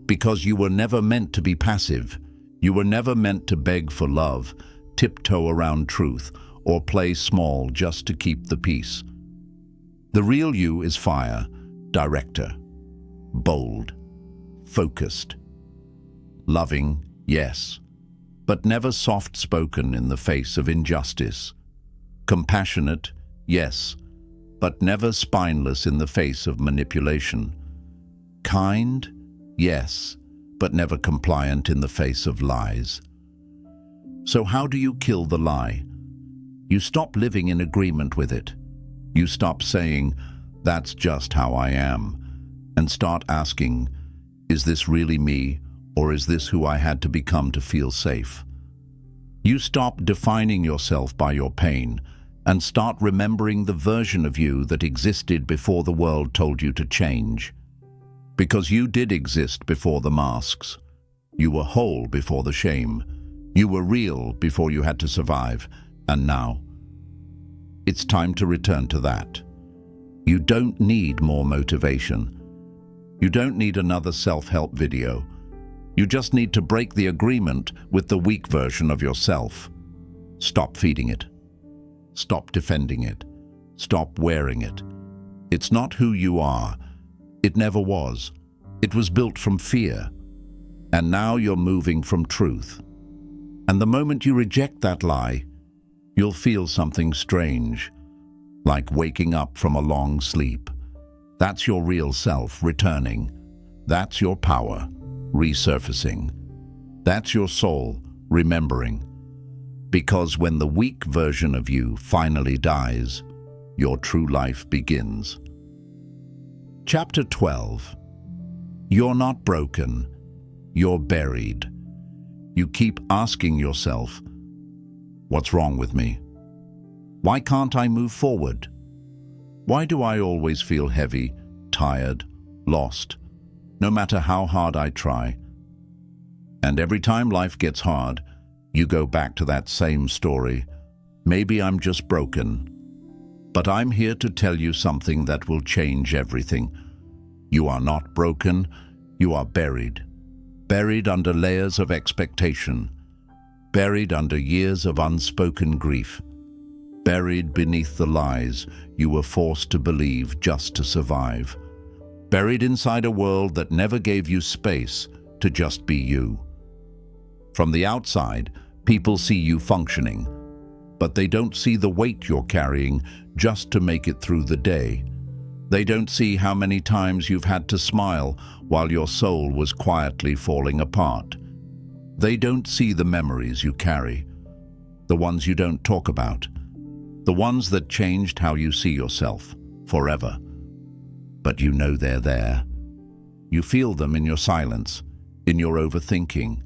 Because you were never meant to be passive. You were never meant to beg for love, tiptoe around truth, or play small just to keep the peace. The real you is fire, director, bold, focused. Loving, yes, but never soft-spoken in the face of injustice. Compassionate, yes, but never spineless in the face of manipulation. Kind, yes, but never compliant in the face of lies. So how do you kill the lie? You stop living in agreement with it. You stop saying, "That's just how I am," and start asking, "Is this really me, or is this who I had to become to feel safe?" You stop defining yourself by your pain and start remembering the version of you that existed before the world told you to change. Because you did exist before the masks. You were whole before the shame. You were real before you had to survive. And now, it's time to return to that. You don't need more motivation. You don't need another self-help video. You just need to break the agreement with the weak version of yourself. Stop feeding it. Stop defending it. Stop wearing it. It's not who you are. It never was. It was built from fear. And now you're moving from truth. And the moment you reject that lie, you'll feel something strange, like waking up from a long sleep. That's your real self returning. That's your power resurfacing. That's your soul remembering. Because when the weak version of you finally dies, your true life begins. Chapter 12. You're not broken. You're buried. You keep asking yourself, what's wrong with me? Why can't I move forward? Why do I always feel heavy, tired, lost, no matter how hard I try? And every time life gets hard, you go back to that same story. Maybe I'm just broken. But I'm here to tell you something that will change everything. You are not broken, you are buried. Buried under layers of expectation. Buried under years of unspoken grief. Buried beneath the lies you were forced to believe just to survive. Buried inside a world that never gave you space to just be you. From the outside, people see you functioning, but they don't see the weight you're carrying just to make it through the day. They don't see how many times you've had to smile while your soul was quietly falling apart. They don't see the memories you carry, the ones you don't talk about, the ones that changed how you see yourself forever. But you know they're there. You feel them in your silence, in your overthinking,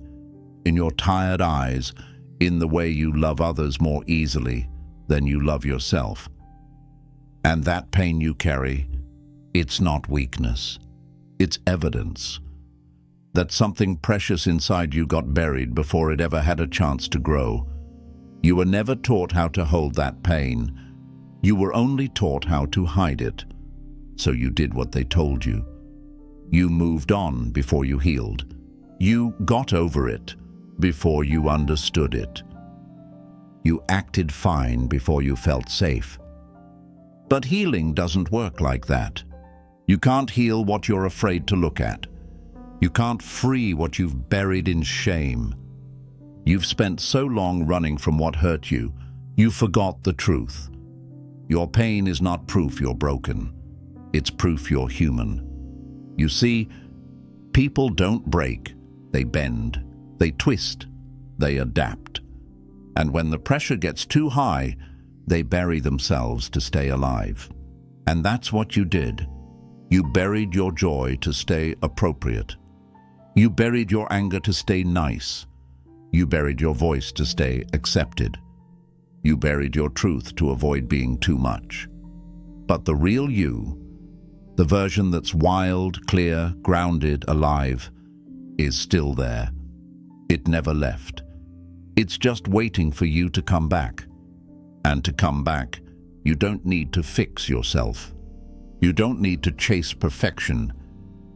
in your tired eyes, in the way you love others more easily than you love yourself. And that pain you carry, it's not weakness. It's evidence that something precious inside you got buried before it ever had a chance to grow. You were never taught how to hold that pain. You were only taught how to hide it. So you did what they told you. You moved on before you healed. You got over it before you understood it. You acted fine before you felt safe. But healing doesn't work like that. You can't heal what you're afraid to look at. You can't free what you've buried in shame. You've spent so long running from what hurt you, you forgot the truth. Your pain is not proof you're broken. It's proof you're human. You see, people don't break. They bend. They twist. They adapt. And when the pressure gets too high, they bury themselves to stay alive. And that's what you did. You buried your joy to stay appropriate. You buried your anger to stay nice. You buried your voice to stay accepted. You buried your truth to avoid being too much. But the real you, the version that's wild, clear, grounded, alive, is still there. It never left. It's just waiting for you to come back. And to come back, you don't need to fix yourself. You don't need to chase perfection.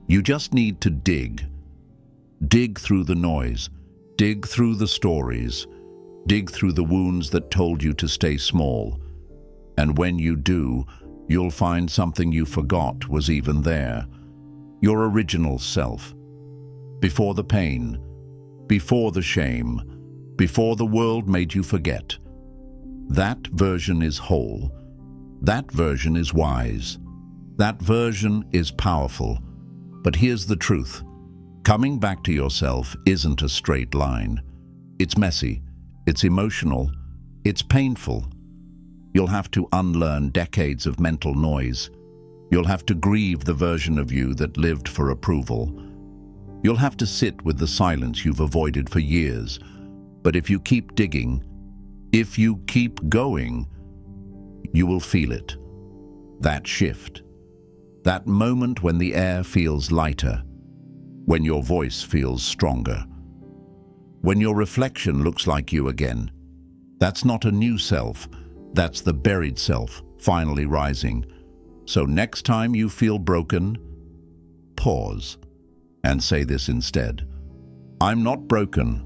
You just need to dig. Dig through the noise. Dig through the stories. Dig through the wounds that told you to stay small. And when you do, you'll find something you forgot was even there. your original self. Before the pain, before the shame, before the world made you forget. That version is whole. That version is wise. That version is powerful. But here's the truth. Coming back to yourself isn't a straight line. It's messy, it's emotional, it's painful. You'll have to unlearn decades of mental noise. You'll have to grieve the version of you that lived for approval. You'll have to sit with the silence you've avoided for years. But if you keep digging, if you keep going, you will feel it. That shift. That moment when the air feels lighter. When your voice feels stronger. When your reflection looks like you again. That's not a new self. That's the buried self, finally rising. So next time you feel broken, pause and say this instead. I'm not broken,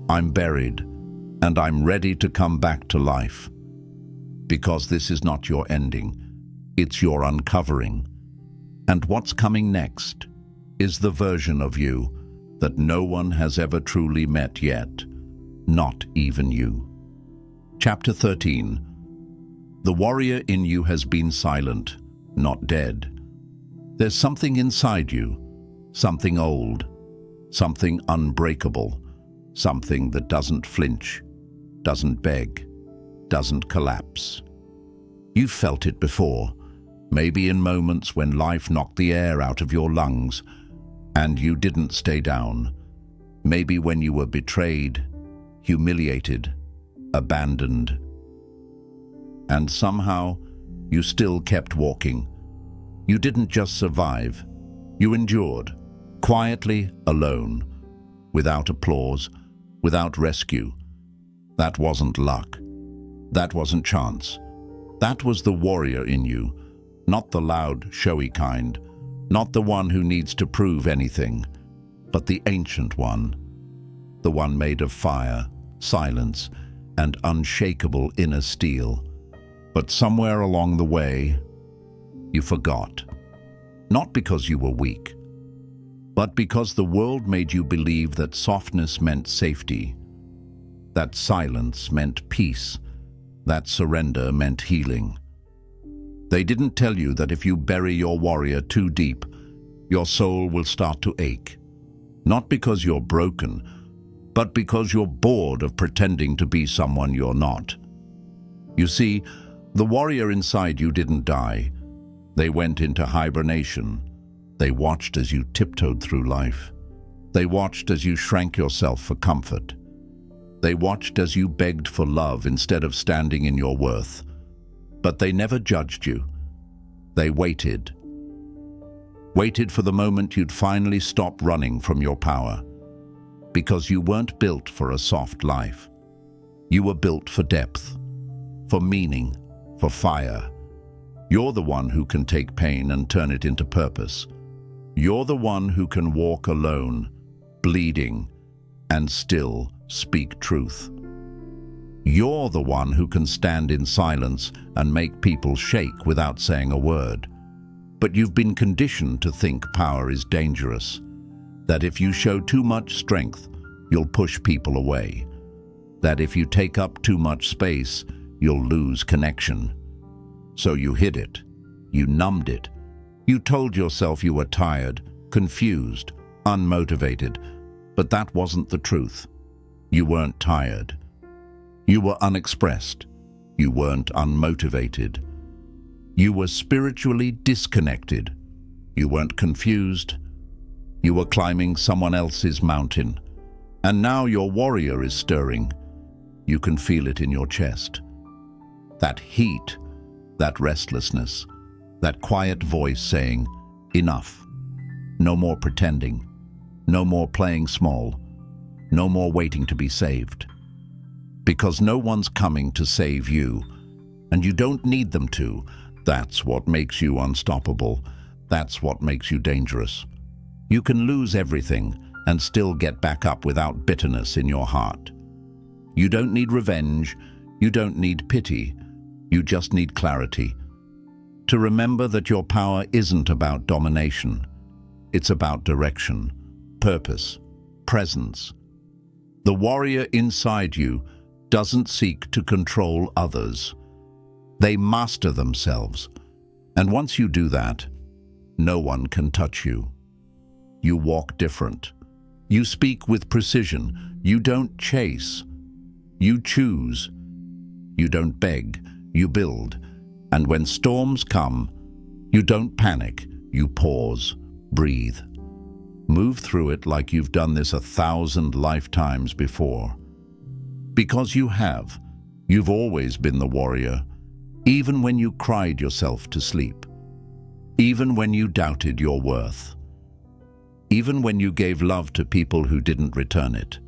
I'm buried, and I'm ready to come back to life. Because this is not your ending, it's your uncovering. And what's coming next is the version of you that no one has ever truly met yet, not even you. Chapter 13. The warrior in you has been silent, not dead. There's something inside you, something old, something unbreakable, something that doesn't flinch, doesn't beg, doesn't collapse. You've felt it before, maybe in moments when life knocked the air out of your lungs and you didn't stay down. Maybe when you were betrayed, humiliated, abandoned. And somehow, you still kept walking. You didn't just survive, you endured, quietly, alone, without applause, without rescue. That wasn't luck. That wasn't chance. That was the warrior in you, not the loud, showy kind, not the one who needs to prove anything, but the ancient one, the one made of fire, silence, and unshakable inner steel. But somewhere along the way, you forgot. Not because you were weak, but because the world made you believe that softness meant safety, that silence meant peace, that surrender meant healing. They didn't tell you that if you bury your warrior too deep, your soul will start to ache. Not because you're broken, but because you're bored of pretending to be someone you're not. You see, the warrior inside you didn't die. They went into hibernation. They watched as you tiptoed through life. They watched as you shrank yourself for comfort. They watched as you begged for love instead of standing in your worth. But they never judged you. They waited. Waited for the moment you'd finally stop running from your power. Because you weren't built for a soft life. You were built for depth, for meaning, for fire. You're the one who can take pain and turn it into purpose. You're the one who can walk alone, bleeding, and still speak truth. You're the one who can stand in silence and make people shake without saying a word. But you've been conditioned to think power is dangerous, that if you show too much strength, you'll push people away, that if you take up too much space, you'll lose connection. So you hid it, you numbed it, you told yourself you were tired, confused, unmotivated, but that wasn't the truth. You weren't tired. You were unexpressed. You weren't unmotivated. You were spiritually disconnected. You weren't confused. You were climbing someone else's mountain. And now your warrior is stirring. You can feel it in your chest. That heat, that restlessness, that quiet voice saying, enough. No more pretending. No more playing small. No more waiting to be saved. Because no one's coming to save you, and you don't need them to. That's what makes you unstoppable. That's what makes you dangerous. You can lose everything and still get back up without bitterness in your heart. You don't need revenge. You don't need pity. You just need clarity. To remember that your power isn't about domination. It's about direction, purpose, presence. The warrior inside you doesn't seek to control others. They master themselves. And once you do that, no one can touch you. You walk different. You speak with precision. You don't chase. You choose. You don't beg. You build. And when storms come, you don't panic. You pause, breathe. Move through it like you've done this 1,000 lifetimes before. Because you have. You've always been the warrior, even when you cried yourself to sleep. Even when you doubted your worth. Even when you gave love to people who didn't return it.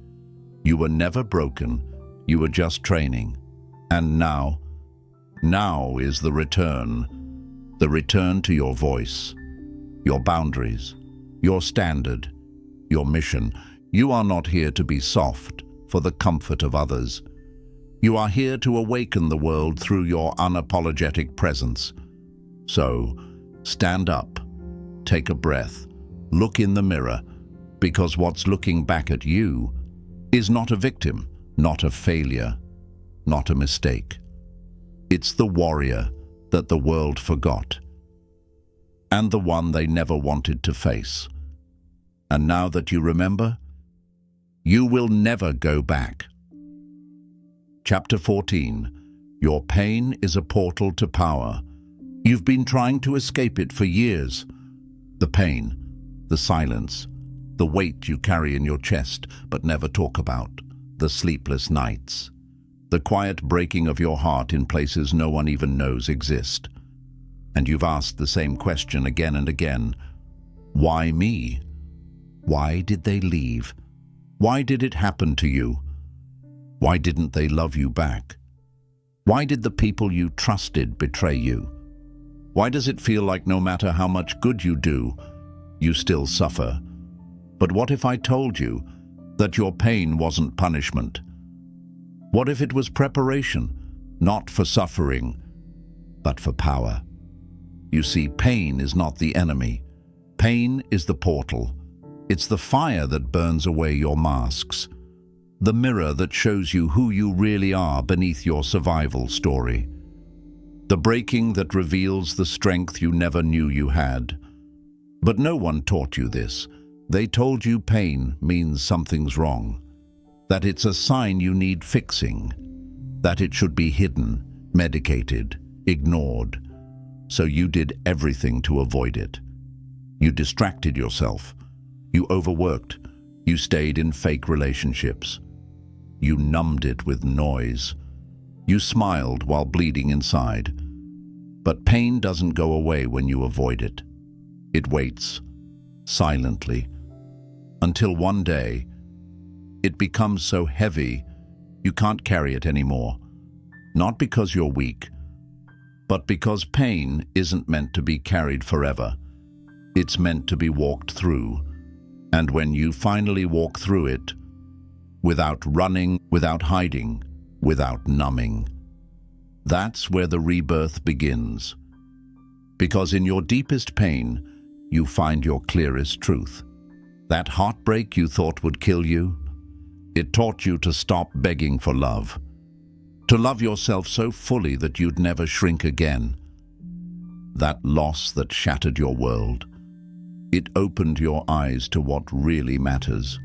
You were never broken, you were just training. And now is the return to your voice, your boundaries, your standard, your mission. You are not here to be soft for the comfort of others. You are here to awaken the world through your unapologetic presence. So, stand up, take a breath, look in the mirror, because what's looking back at you is not a victim, not a failure, not a mistake. It's the warrior that the world forgot, and the one they never wanted to face. And now that you remember, you will never go back. Chapter 14. Your pain is a portal to power. You've been trying to escape it for years. The pain, the silence, the weight you carry in your chest but never talk about, the sleepless nights, the quiet breaking of your heart in places no one even knows exist. And you've asked the same question again and again. Why me? Why did they leave? Why did it happen to you? Why didn't they love you back? Why did the people you trusted betray you? Why does it feel like no matter how much good you do, you still suffer? But what if I told you that your pain wasn't punishment? What if it was preparation, not for suffering, but for power? You see, pain is not the enemy. Pain is the portal. It's the fire that burns away your masks, the mirror that shows you who you really are beneath your survival story, the breaking that reveals the strength you never knew you had. But no one taught you this. They told you pain means something's wrong, that it's a sign you need fixing, that it should be hidden, medicated, ignored. So you did everything to avoid it. You distracted yourself. You overworked. You stayed in fake relationships. You numbed it with noise. You smiled while bleeding inside. But pain doesn't go away when you avoid it. It waits, silently, until one day it becomes so heavy you can't carry it anymore. Not because you're weak, but because pain isn't meant to be carried forever. It's meant to be walked through. And when you finally walk through it, without running, without hiding, without numbing, that's where the rebirth begins. Because in your deepest pain, you find your clearest truth. That heartbreak you thought would kill you, it taught you to stop begging for love, to love yourself so fully that you'd never shrink again. That loss that shattered your world, it opened your eyes to what really matters.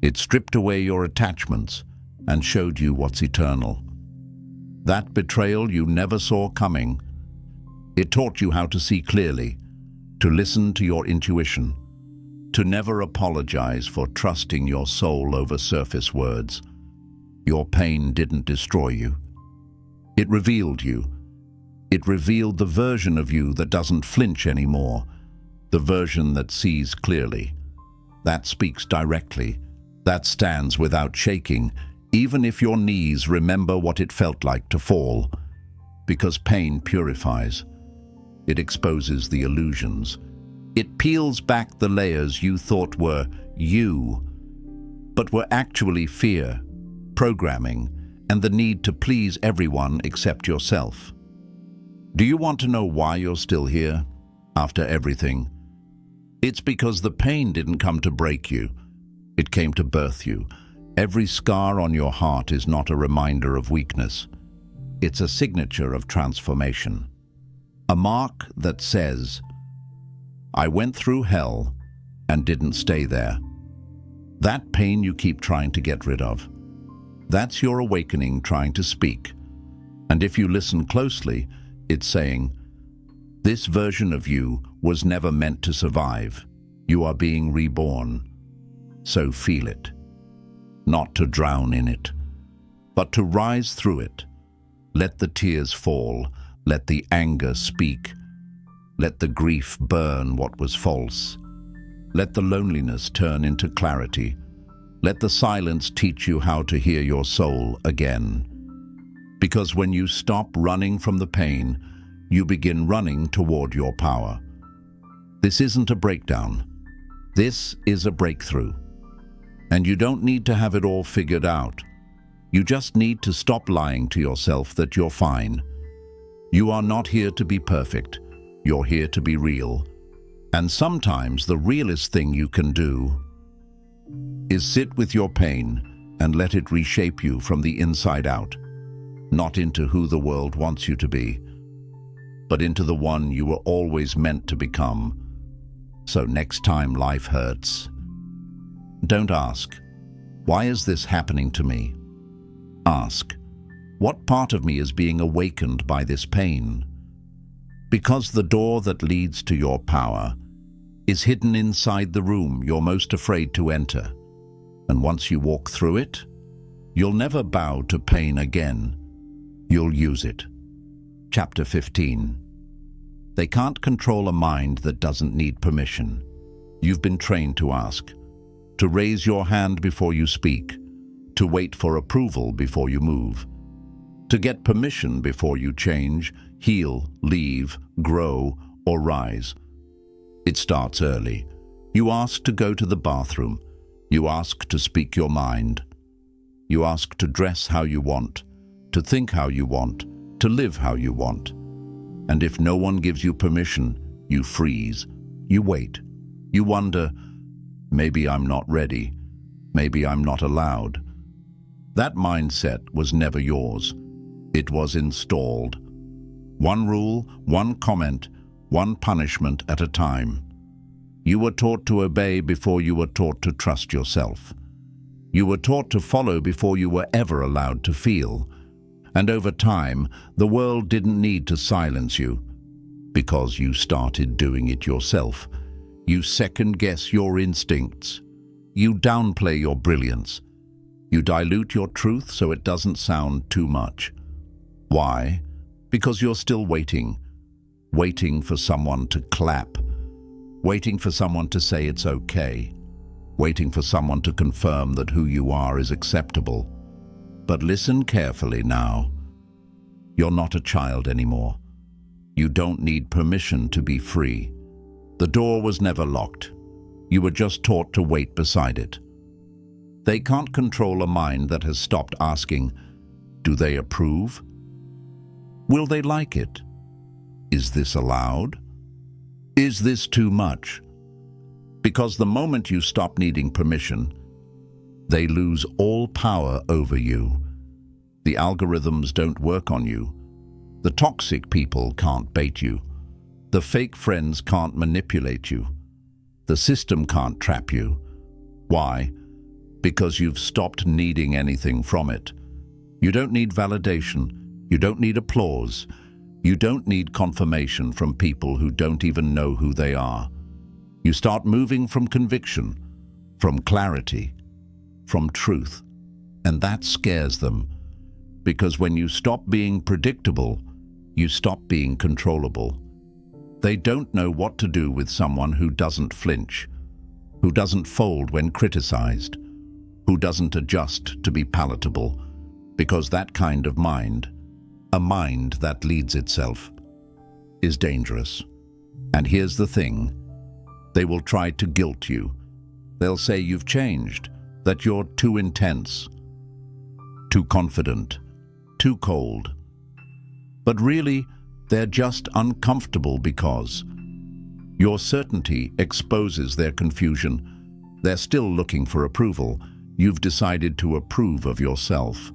It stripped away your attachments and showed you what's eternal. That betrayal you never saw coming, it taught you how to see clearly, to listen to your intuition, to never apologize for trusting your soul over surface words. Your pain didn't destroy you. It revealed you. It revealed the version of you that doesn't flinch anymore, the version that sees clearly, that speaks directly, that stands without shaking, even if your knees remember what it felt like to fall. Because pain purifies. It exposes the illusions. It peels back the layers you thought were you, but were actually fear, programming, and the need to please everyone except yourself. Do you want to know why you're still here, after everything? It's because the pain didn't come to break you. It came to birth you. Every scar on your heart is not a reminder of weakness. It's a signature of transformation. A mark that says, I went through hell and didn't stay there. That pain you keep trying to get rid of. That's your awakening trying to speak. And if you listen closely, it's saying, this version of you was never meant to survive. You are being reborn. So feel it. Not to drown in it, but to rise through it. Let the tears fall. Let the anger speak. Let the grief burn what was false. Let the loneliness turn into clarity. Let the silence teach you how to hear your soul again. Because when you stop running from the pain, you begin running toward your power. This isn't a breakdown. This is a breakthrough. And you don't need to have it all figured out. You just need to stop lying to yourself that you're fine. You are not here to be perfect. You're here to be real. And sometimes the realest thing you can do is sit with your pain and let it reshape you from the inside out, not into who the world wants you to be, but into the one you were always meant to become. So next time life hurts, don't ask, why is this happening to me? Ask, what part of me is being awakened by this pain? Because the door that leads to your power is hidden inside the room you're most afraid to enter. And once you walk through it, you'll never bow to pain again. You'll use it. Chapter 15. They can't control a mind that doesn't need permission. You've been trained to ask, to raise your hand before you speak, to wait for approval before you move, to get permission before you change, heal, leave, grow, or rise. It starts early. You ask to go to the bathroom. You ask to speak your mind. You ask to dress how you want, to think how you want, to live how you want. And if no one gives you permission, you freeze. You wait. You wonder, maybe I'm not ready. Maybe I'm not allowed. That mindset was never yours. It was installed. One rule, one comment, one punishment at a time. You were taught to obey before you were taught to trust yourself. You were taught to follow before you were ever allowed to feel. And over time, the world didn't need to silence you, because you started doing it yourself. You second-guess your instincts. You downplay your brilliance. You dilute your truth so it doesn't sound too much. Why? Because you're still waiting. Waiting for someone to clap. Waiting for someone to say it's okay. Waiting for someone to confirm that who you are is acceptable. But listen carefully now. You're not a child anymore. You don't need permission to be free. The door was never locked. You were just taught to wait beside it. They can't control a mind that has stopped asking, do they approve? Will they like it? Is this allowed? Is this too much? Because the moment you stop needing permission, they lose all power over you. The algorithms don't work on you. The toxic people can't bait you. The fake friends can't manipulate you. The system can't trap you. Why? Because you've stopped needing anything from it. You don't need validation. You don't need applause. You don't need confirmation from people who don't even know who they are. You start moving from conviction, from clarity, from truth. And that scares them. Because when you stop being predictable, you stop being controllable. They don't know what to do with someone who doesn't flinch, who doesn't fold when criticized, who doesn't adjust to be palatable, because that kind of mind, a mind that leads itself, is dangerous. And here's the thing, they will try to guilt you. They'll say you've changed, that you're too intense, too confident, too cold. But really, they're just uncomfortable because Your certainty exposes their confusion. They're still looking for approval. You've decided to approve of yourself.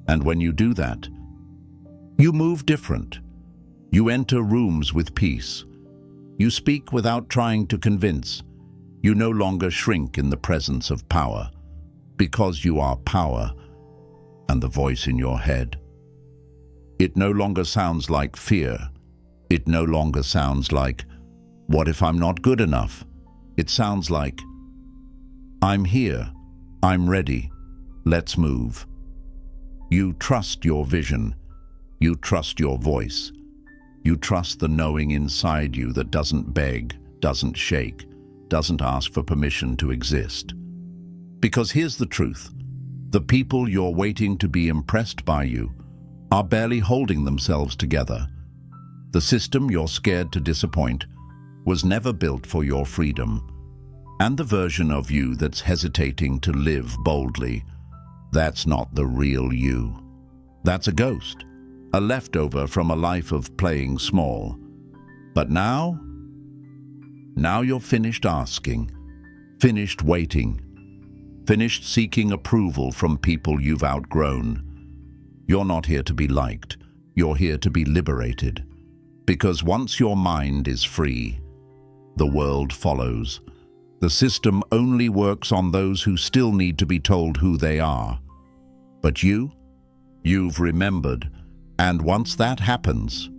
And when you do that, you move different. You enter rooms with peace. You speak without trying to convince. You no longer shrink in the presence of power, because you are power and the voice in your head. It no longer sounds like fear. It no longer sounds like, what if I'm not good enough? It sounds like, I'm here, I'm ready, let's move. You trust your vision. You trust your voice. You trust the knowing inside you that doesn't beg, doesn't shake, doesn't ask for permission to exist. Because here's the truth. The people you're waiting to be impressed by you are barely holding themselves together. The system you're scared to disappoint was never built for your freedom. And the version of you that's hesitating to live boldly, that's not the real you. That's a ghost, a leftover from a life of playing small. But now you're finished asking, finished waiting, finished seeking approval from people you've outgrown. You're not here to be liked, you're here to be liberated. Because once your mind is free, the world follows. The system only works on those who still need to be told who they are. But you've remembered, and once that happens,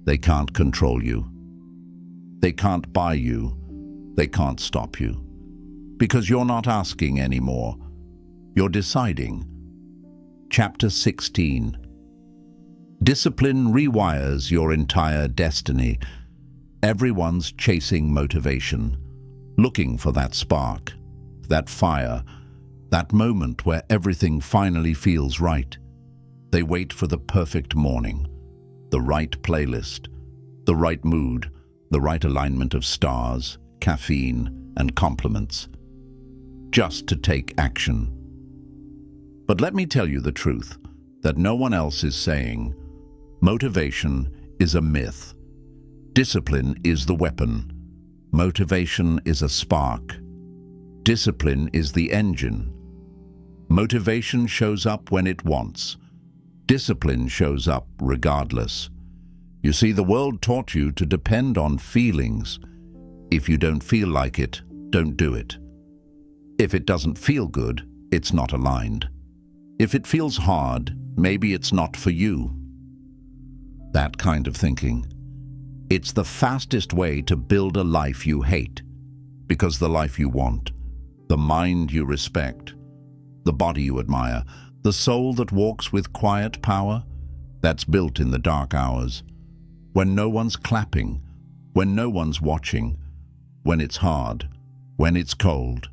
they can't control you. They can't buy you. They can't stop you. Because you're not asking anymore. You're deciding. Chapter 16. Discipline rewires your entire destiny. Everyone's chasing motivation, looking for that spark, that fire, that moment where everything finally feels right. They wait for the perfect morning, the right playlist, the right mood, the right alignment of stars, caffeine, and compliments, just to take action. But let me tell you the truth that no one else is saying. Motivation is a myth. Discipline is the weapon. Motivation is a spark. Discipline is the engine. Motivation shows up when it wants. Discipline shows up regardless. You see, the world taught you to depend on feelings. If you don't feel like it, don't do it. If it doesn't feel good, it's not aligned. If it feels hard, maybe it's not for you. That kind of thinking. It's the fastest way to build a life you hate, because the life you want, the mind you respect, the body you admire, the soul that walks with quiet power, that's built in the dark hours, when no one's clapping, when no one's watching, when it's hard, when it's cold,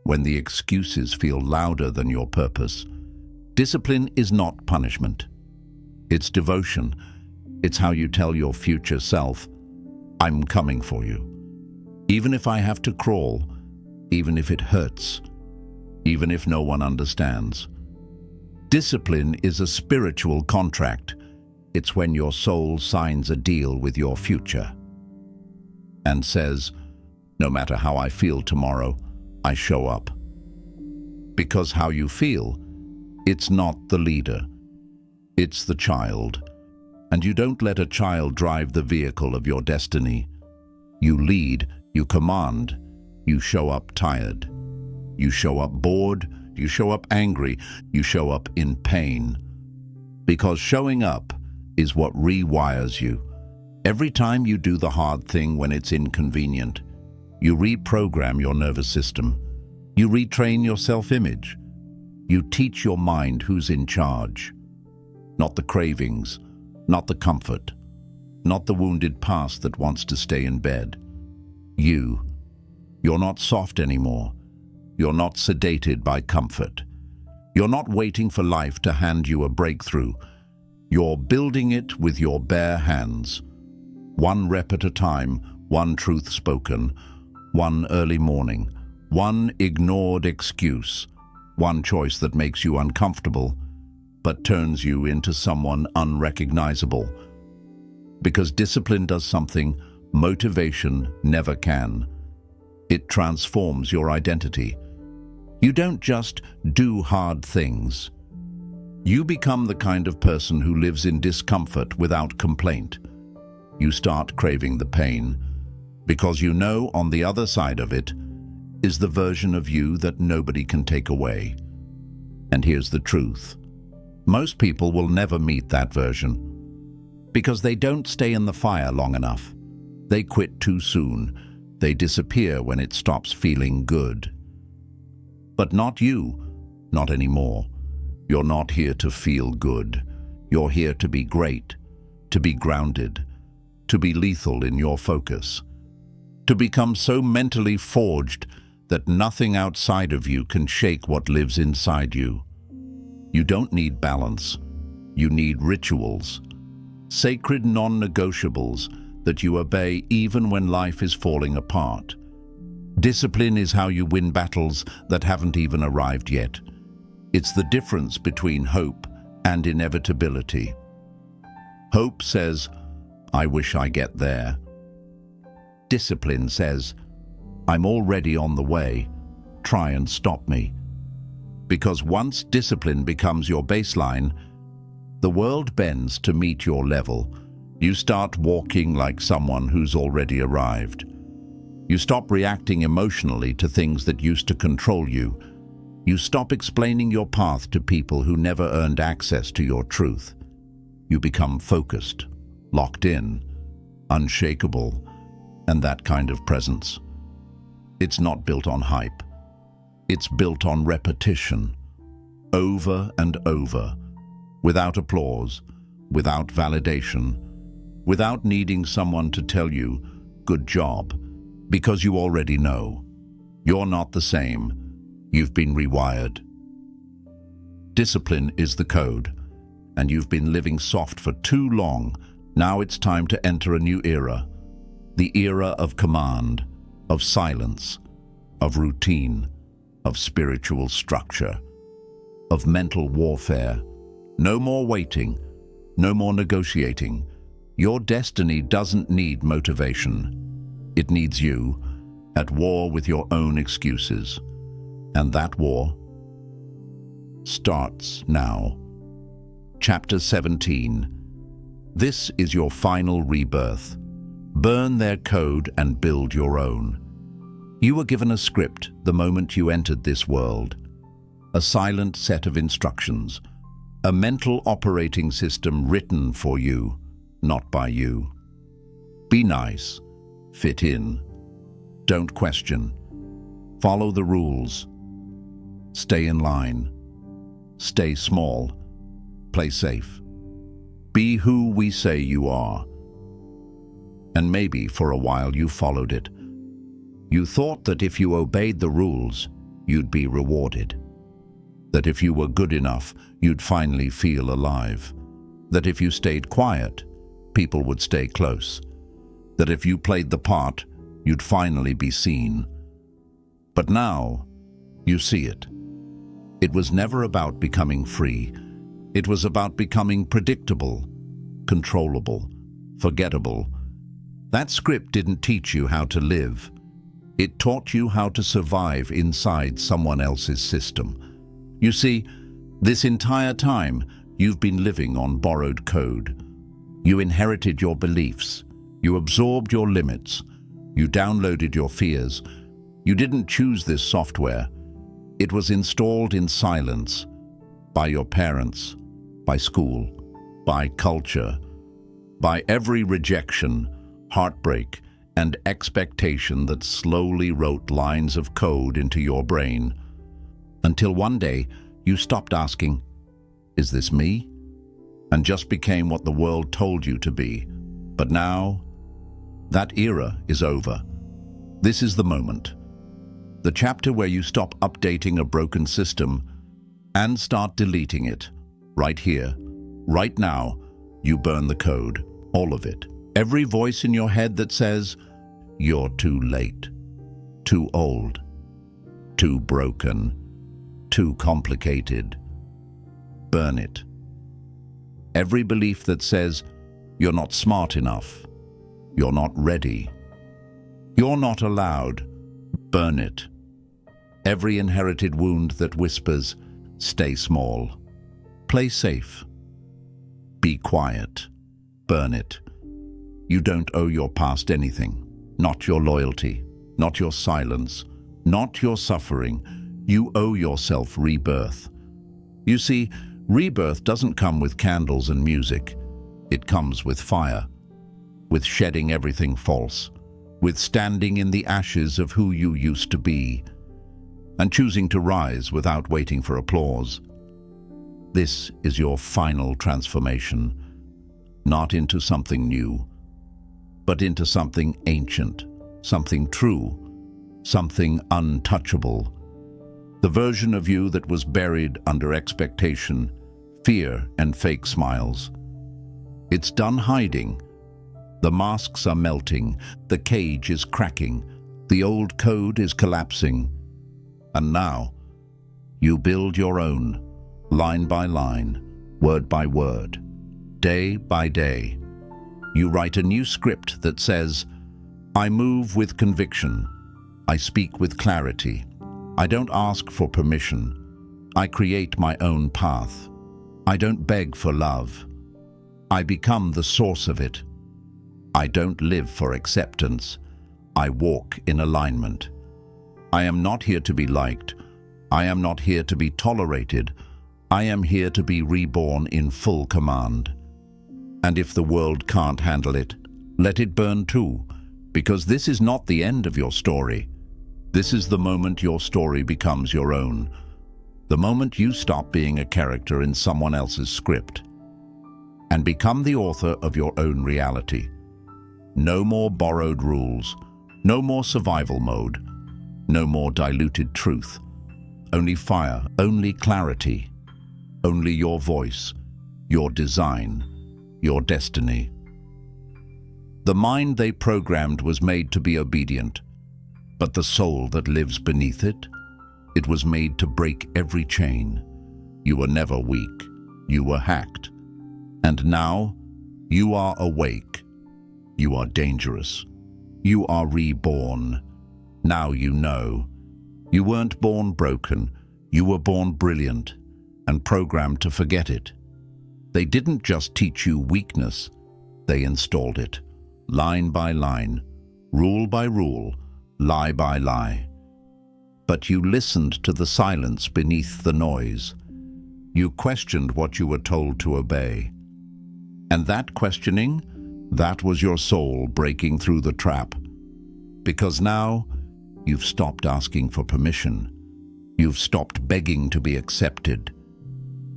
when the excuses feel louder than your purpose. Discipline is not punishment. It's devotion. It's how you tell your future self, I'm coming for you. Even if I have to crawl, even if it hurts, even if no one understands. Discipline is a spiritual contract. It's when your soul signs a deal with your future and says, no matter how I feel tomorrow, I show up. Because how you feel, it's not the leader, it's the child. And you don't let a child drive the vehicle of your destiny. You lead, you command, you show up tired. You show up bored, you show up angry, you show up in pain. Because showing up is what rewires you. Every time you do the hard thing when it's inconvenient, you reprogram your nervous system. You retrain your self-image. You teach your mind who's in charge. Not the cravings, not the comfort, not the wounded past that wants to stay in bed. You're not soft anymore. You're not sedated by comfort. You're not waiting for life to hand you a breakthrough. You're building it with your bare hands. One rep at a time, one truth spoken, one early morning, one ignored excuse, one choice that makes you uncomfortable, but turns you into someone unrecognizable. Because discipline does something Motivation never can. It transforms your identity. You don't just do hard things. You become the kind of person who lives in discomfort without complaint. You start craving the pain because you know on the other side of it is the version of you that nobody can take away. And here's the truth. Most people will never meet that version because they don't stay in the fire long enough. They quit too soon. They disappear when it stops feeling good. But not you, not anymore. You're not here to feel good. You're here to be great, to be grounded, to be lethal in your focus, to become so mentally forged that nothing outside of you can shake what lives inside you. You don't need balance. You need rituals, sacred non-negotiables that you obey even when life is falling apart. Discipline is how you win battles that haven't even arrived yet. It's the difference between hope and inevitability. Hope says, I wish I get there. Discipline says, I'm already on the way. Try and stop me. Because once discipline becomes your baseline, the world bends to meet your level. You start walking like someone who's already arrived. You stop reacting emotionally to things that used to control you. You stop explaining your path to people who never earned access to your truth. You become focused, locked in, unshakable, and that kind of presence. It's not built on hype. It's built on repetition, over and over, without applause, without validation, without needing someone to tell you, good job, because you already know. You're not the same. You've been rewired. Discipline is the code, and you've been living soft for too long. Now it's time to enter a new era. The era of command, of silence, of routine, of spiritual structure, of mental warfare. No more waiting, no more negotiating. Your destiny doesn't need motivation. It needs you, at war with your own excuses. And that war starts now. Chapter 17. This is your final rebirth. Burn their code and build your own. You were given a script the moment you entered this world. A silent set of instructions. A mental operating system written for you, not by you. Be nice. Fit in. Don't question. Follow the rules. Stay in line. Stay small. Play safe. Be who we say you are. And maybe for a while you followed it. You thought that if you obeyed the rules, you'd be rewarded. That if you were good enough, you'd finally feel alive. That if you stayed quiet, people would stay close. That if you played the part, you'd finally be seen. But now, you see it. It was never about becoming free. It was about becoming predictable, controllable, forgettable. That script didn't teach you how to live. It taught you how to survive inside someone else's system. You see, this entire time, you've been living on borrowed code. You inherited your beliefs. You absorbed your limits. You downloaded your fears. You didn't choose this software. It was installed in silence by your parents, by school, by culture, by every rejection, heartbreak, and expectation that slowly wrote lines of code into your brain. Until one day, you stopped asking, "Is this me?" and just became what the world told you to be. But now, that era is over. This is the moment. The chapter where you stop updating a broken system and start deleting it. Right here, right now, you burn the code, all of it. Every voice in your head that says, "You're too late, too old, too broken, too complicated." Burn it. Every belief that says, "You're not smart enough, You're not ready. You're not allowed. Burn it. Every inherited wound that whispers, stay small. Play safe. Be quiet. Burn it. You don't owe your past anything. Not your loyalty, not your silence, not your suffering. You owe yourself rebirth. You see, rebirth doesn't come with candles and music. It comes with fire, with shedding everything false, with standing in the ashes of who you used to be, and choosing to rise without waiting for applause. This is your final transformation, not into something new, but into something ancient, something true, something untouchable. The version of you that was buried under expectation, fear, and fake smiles. It's done hiding. The masks are melting, the cage is cracking, the old code is collapsing. And now, you build your own, line by line, word by word, day by day. You write a new script that says, I move with conviction. I speak with clarity. I don't ask for permission. I create my own path. I don't beg for love. I become the source of it. I don't live for acceptance. I walk in alignment. I am not here to be liked. I am not here to be tolerated. I am here to be reborn in full command. And if the world can't handle it, let it burn too, because this is not the end of your story. This is the moment your story becomes your own, the moment you stop being a character in someone else's script and become the author of your own reality. No more borrowed rules, no more survival mode, no more diluted truth. Only fire, only clarity, only your voice, your design, your destiny. The mind they programmed was made to be obedient, but the soul that lives beneath it, it was made to break every chain. You were never weak, you were hacked. And now, you are awake. You are dangerous. You are reborn. Now you know. You weren't born broken. You were born brilliant and programmed to forget it. They didn't just teach you weakness. They installed it, line by line, rule by rule, lie by lie. But you listened to the silence beneath the noise. You questioned what you were told to obey. And that questioning, that was your soul breaking through the trap. Because now, you've stopped asking for permission. You've stopped begging to be accepted.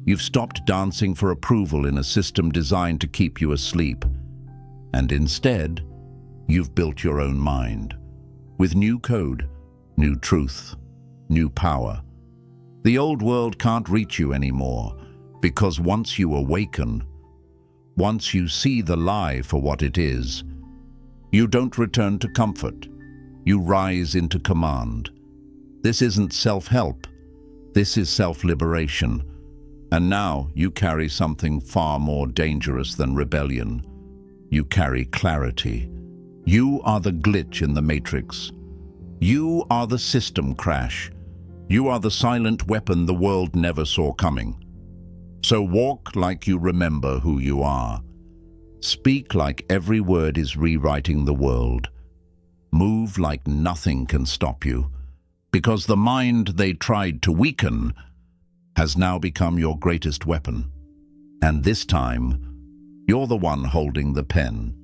You've stopped dancing for approval in a system designed to keep you asleep. And instead, you've built your own mind. With new code, new truth, new power. The old world can't reach you anymore, because once you awaken, once you see the lie for what it is, you don't return to comfort. You rise into command. This isn't self-help. This is self-liberation. And now you carry something far more dangerous than rebellion. You carry clarity. You are the glitch in the matrix. You are the system crash. You are the silent weapon the world never saw coming. So walk like you remember who you are. Speak like every word is rewriting the world. Move like nothing can stop you, because the mind they tried to weaken has now become your greatest weapon. And this time, you're the one holding the pen.